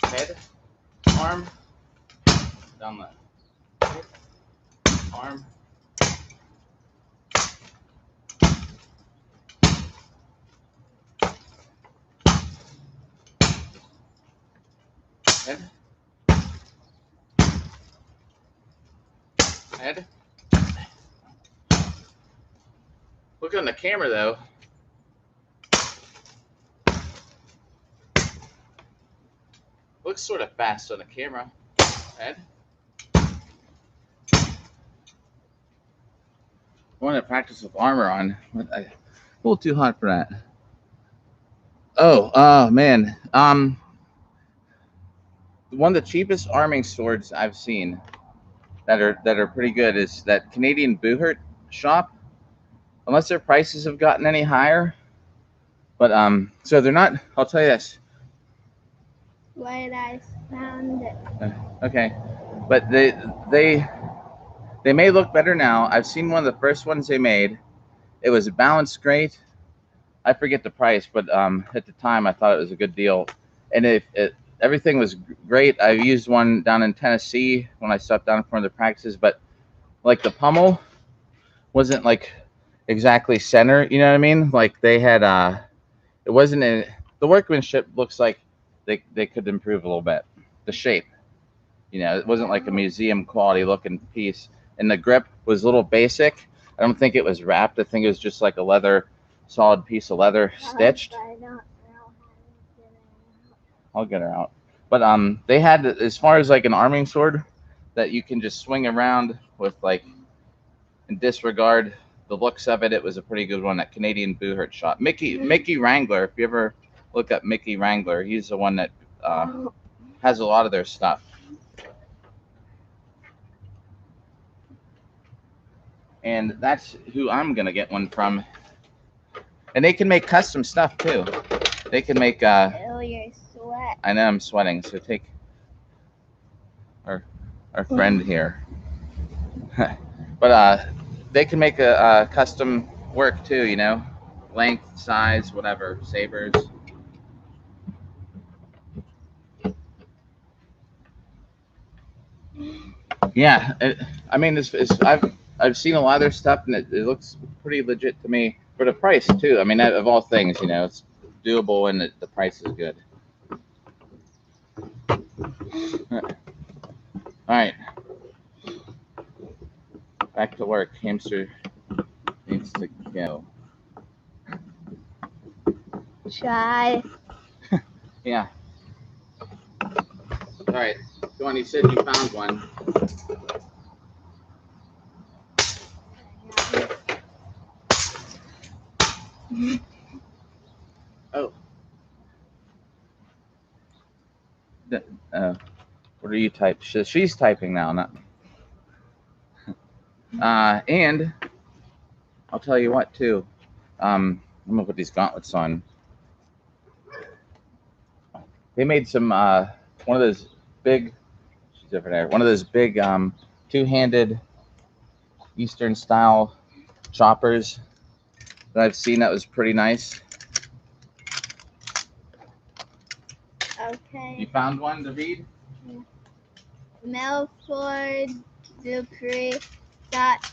Head, arm, down low. Head, arm. Head. Head. Look on the camera though. Looks sort of fast on the camera. Head. I wanted to practice with armor on. A little too hot for that. Oh man. One of the cheapest arming swords I've seen that are pretty good is that Canadian buhurt shop. Unless their prices have gotten any higher, but so they're not. I'll tell you this. Wait, I found it. Okay, but they may look better now. I've seen one of the first ones they made. It was balanced great. I forget the price, but at the time I thought it was a good deal, and everything was great. I used one down in Tennessee when I stopped down for one of the practices, but like the pummel wasn't like exactly center. You know what I mean? Like they had it wasn't in the workmanship. Looks like they could improve a little bit. The shape, you know, it wasn't like a museum quality looking piece. And the grip was a little basic. I don't think it was wrapped. I think it was just like a leather, solid piece of leather stitched. I don't know how to get it I'll get her out. But they had, as far as like an arming sword that you can just swing around with, like, and disregard the looks of it. It was a pretty good one. That Canadian buhurt shop. Mickey Wrangler. If you ever look up Mickey Wrangler, he's the one that has a lot of their stuff. And that's who I'm gonna get one from. And they can make custom stuff too. They can make. Ew, you're sweat. I know I'm sweating, so take our friend here. But they can make a custom work too. You know, length, size, whatever. Sabers. Yeah, I mean, I've seen a lot of their stuff, and it looks pretty legit to me for the price too. I mean, of all things, you know, it's doable and the price is good. All right, back to work. Hamster needs to go. Try. Yeah. All right, go on. You said you found one. Oh. What are you typing? She's typing now, not me. And I'll tell you what too. I'm gonna put these gauntlets on. They made some one of those big. She's over there. One of those big two-handed Eastern style choppers that I've seen. That was pretty nice. Okay. You found one, David? Yeah. Milford Dupree thought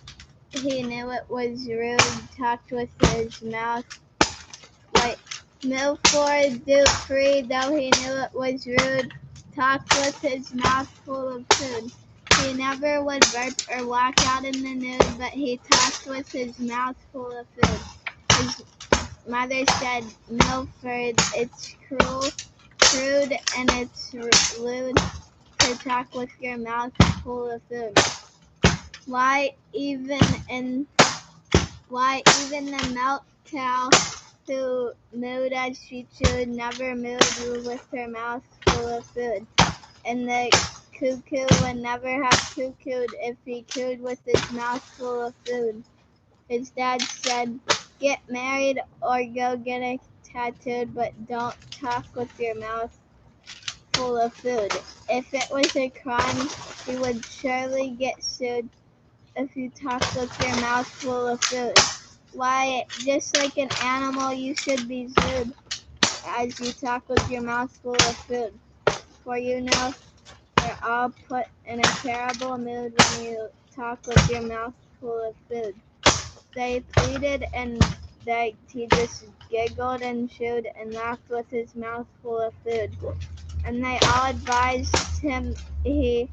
he knew it was rude, talked with his mouth. Wait, Milford Dupree, though he knew it was rude, talked with his mouth full of food. He never would burp or walk out in the nude, but he talked with his mouth full of food. His mother said, Milford, it's crude, and it's rude to talk with your mouth full of food. Why even the milk cow who mooed as she chewed never mooed with her mouth full of food, and the cuckoo would never have cuckooed if he cooed with his mouth full of food. His dad said, get married or go get it tattooed, but don't talk with your mouth full of food. If it was a crime, you would surely get sued if you talk with your mouth full of food. Why, just like an animal, you should be zooed as you talk with your mouth full of food. For you know, you're all put in a terrible mood when you talk with your mouth full of food. They pleaded and begged. He just giggled and chewed and laughed with his mouth full of food. And they all advised him he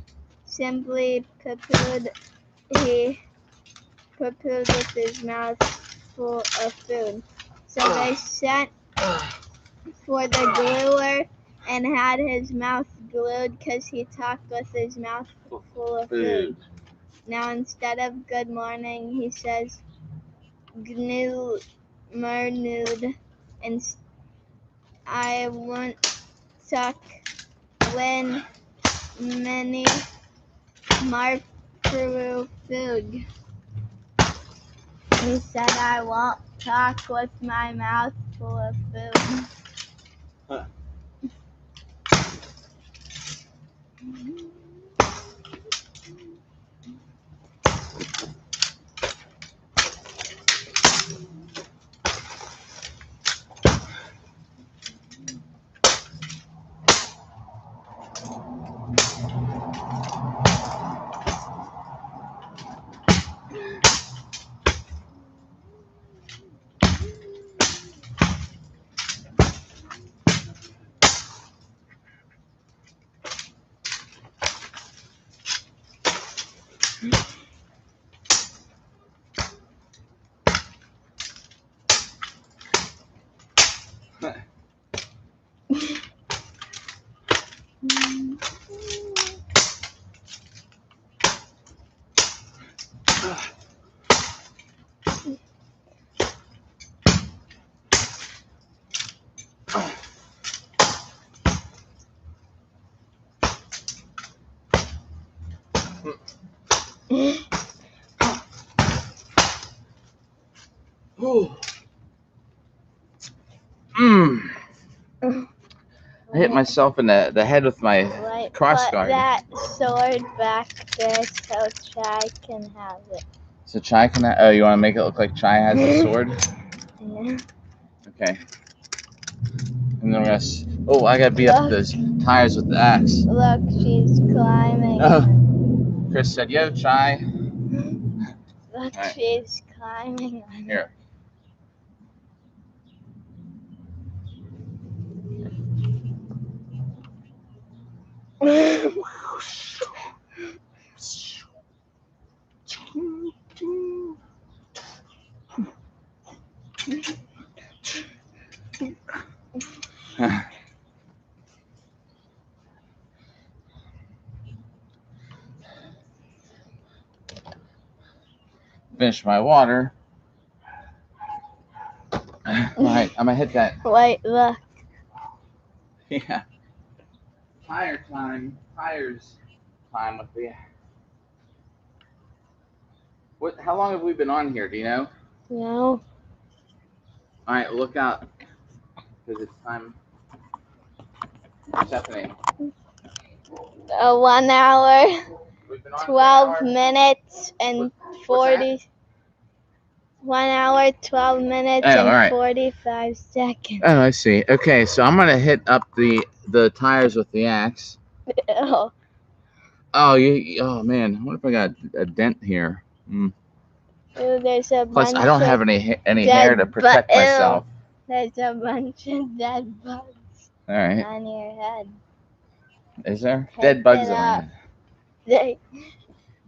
simply poo-pooed. He poo-pooed with his mouth full of food. So they sent for the gluer and had his mouth glued because he talked with his mouth full of food. Now instead of good morning, he says gnu mernude, and I won't tuck when many marfru food. He said I won't talk with my mouth full of food. Huh. Ooh. Mmm. I hit myself in the head with my Like, cross put guard. that sword back there so Chai can have it. So Chai can have, oh, you want to make it look like Chai has the sword? Yeah. Okay. And then we're gonna, oh, I gotta beat up those tires with the axe. Look, she's climbing. Oh. Chris said, yo, Chai. Look, Right. she's climbing on Here. it. Finish my water. Alright, I'm gonna hit that. Wait, look. Yeah. Tires time with the. What? How long have we been on here? Do you know? No. Alright, look out. Because it's time. What's happening? 1 hour, We've been on 12 for an hour. minutes, and What's 40. 1 hour, 12 minutes, Oh, and alright. 45 seconds. Oh, I see. Okay, so I'm gonna hit up the tires with the axe. Ew. Oh, oh man, what if I got a dent here? Ooh, there's a Plus, bunch I don't of have any hair to protect myself. There's a bunch of dead bugs All right, on your head. is there Pick dead bugs it on my up. head?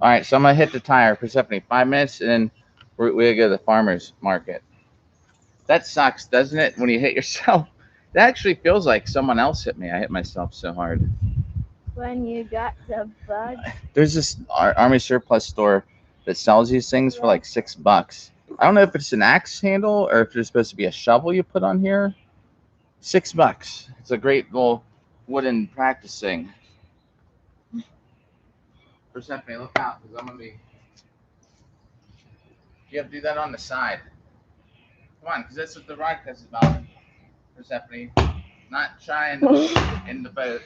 All right, so I'm gonna hit the tire, Persephone. 5 minutes, and then we gotta go to the farmer's market. That sucks, doesn't it? When you hit yourself, that actually feels like someone else hit me. I hit myself so hard. When you got the bug. There's this army surplus store that sells these things for like $6. I don't know if it's an axe handle or if there's supposed to be a shovel you put on here. $6. It's a great little wooden practice thing. Persephone, look out, because I'm gonna be. You have to do that on the side. Come on, because that's what the podcast is about. Persephone, not trying in the boat.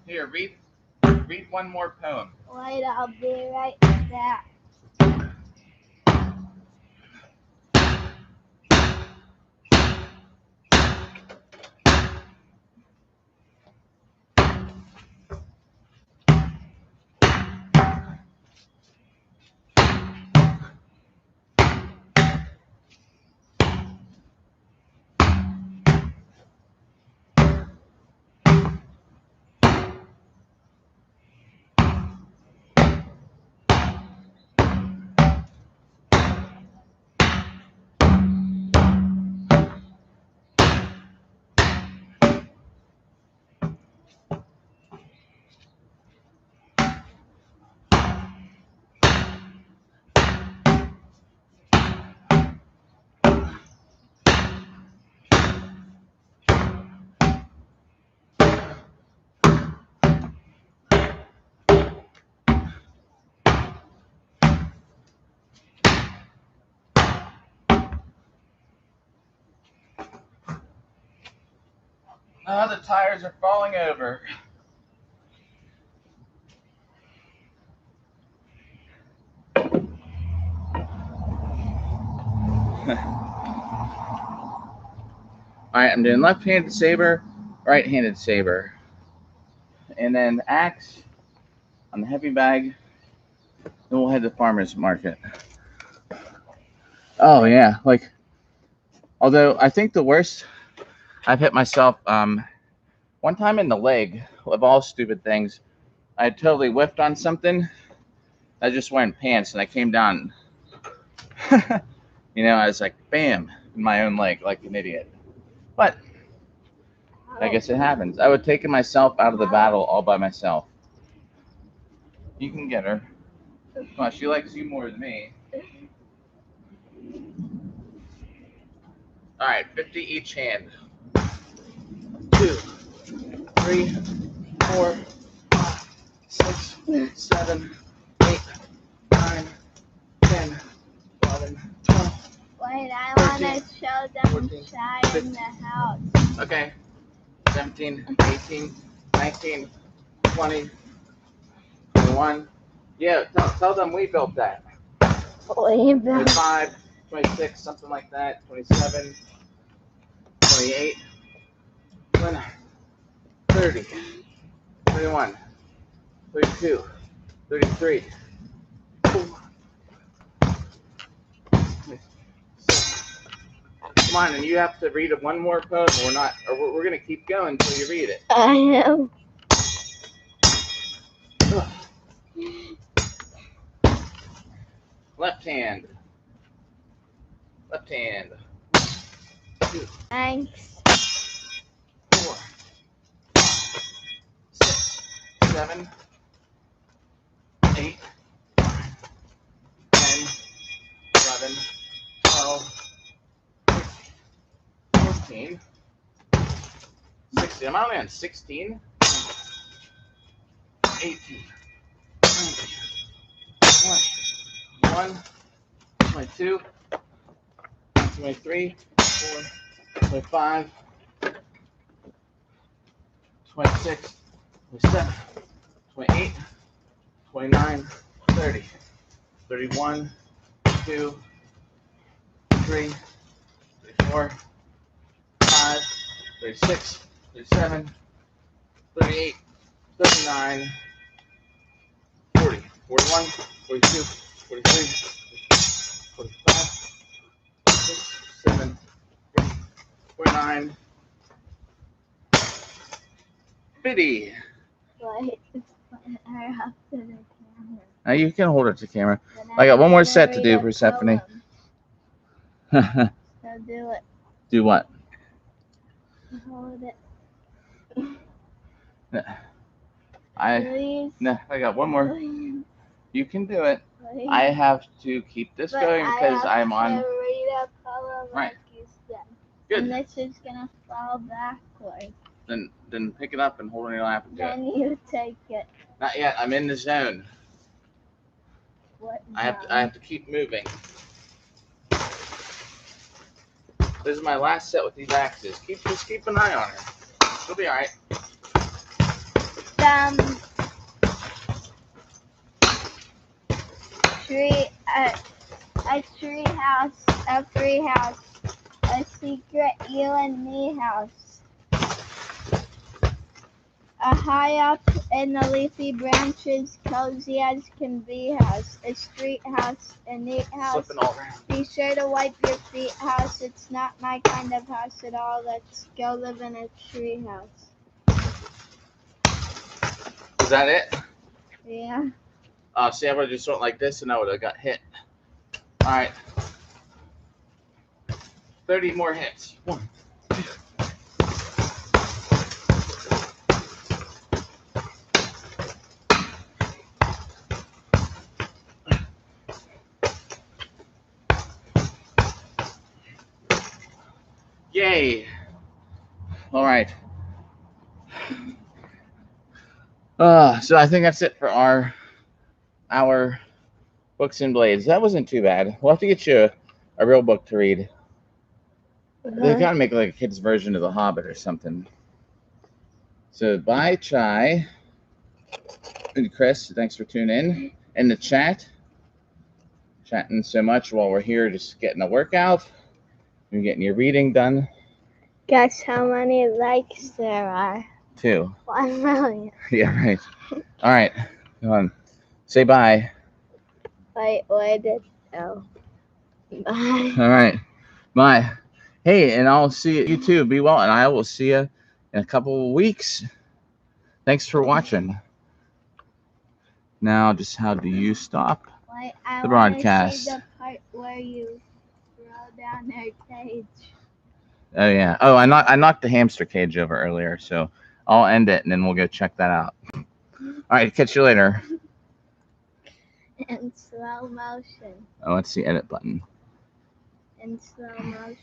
Here, read one more poem. Wait, I'll be right back. Oh, the tires are falling over. Alright, I'm doing left-handed saber, right-handed saber. And then axe on the heavy bag. Then we'll head to the farmer's market. Oh yeah, like, although I think the worst I've hit myself, one time in the leg, of all stupid things, I totally whiffed on something. I was just wearing pants and I came down. You know, I was like, bam, in my own leg like an idiot. But I guess it happens. I would have taken myself out of the battle all by myself. You can get her. Come on, she likes you more than me. All right, 50 each hand. 2, 3, 4, 5, 6, 7, 8, 9, 11, 12. Wait, I want to show them 14, Shy in 15. the house. Okay. 17, 18, 19, 20, 21. Yeah, tell them we built that. 25, 26, something like that. 27, 28, 29, 30, 31, 32, 33. Come on, and you have to read one more poem. We're gonna keep going until you read it. I know. Left hand. Left hand. 2, Thanks. 4, 5, 6, 7, 8, 9, 10, 11, 12, 14, 16. I'm only on 16. 18, 19, 20, 21, 22, 23, 24, 25, 26, 27, 28, 29, 30, 31, 32, 33, 34, 35, 36, 37, 38, 39, 40, 41, 42, 43, 45, 46, 47, 49, 50. Wait, I have to the camera. You can hold it to camera. Then I got one more wanna set to read do, a Persephone. poem. So do it. Do what? Hold it. Please. I got one more. Please. You can do it. Please. I have to keep this But going because I'm I on. have to read a poem Right. like you said. Good. And this is gonna fall backwards. Then pick it up and hold it in your lap and do it. Then you take it. Not yet. I'm in the zone. What? I have to keep moving. This is my last set with these axes. Just keep an eye on her. She'll be all right. A tree house, a free house, a secret you and me house. A high up in the leafy branches, cozy as can be house. A street house, a neat house. Slipping all around. Be sure to wipe your feet house. It's not my kind of house at all. Let's go live in a tree house. Is that it? Yeah. See, I would have just went like this and I would have got hit. All right. 30 more hits. 1, 2. Yay. All right. So I think that's it for our books and blades. That wasn't too bad. We'll have to get you a real book to read. They gotta make like a kid's version of The Hobbit or something. So bye, Chai. And Chris, thanks for tuning in. In the chatting so much while we're here just getting a workout. You're getting your reading done. Guess how many likes there are? 2. 1 million. Yeah, right. All right. Come on. Say bye. Wait, where did it go? Bye. All right. Bye. Hey, and I'll see you too. Be well, and I will see you in a couple of weeks. Thanks for watching. Now, just how do you stop Wait, the broadcast? See the part where you throw down their cage. Oh yeah. Oh, I knocked the hamster cage over earlier, so I'll end it and then we'll go check that out. All right. Catch you later. In slow motion. Oh, let's see edit button. In slow motion.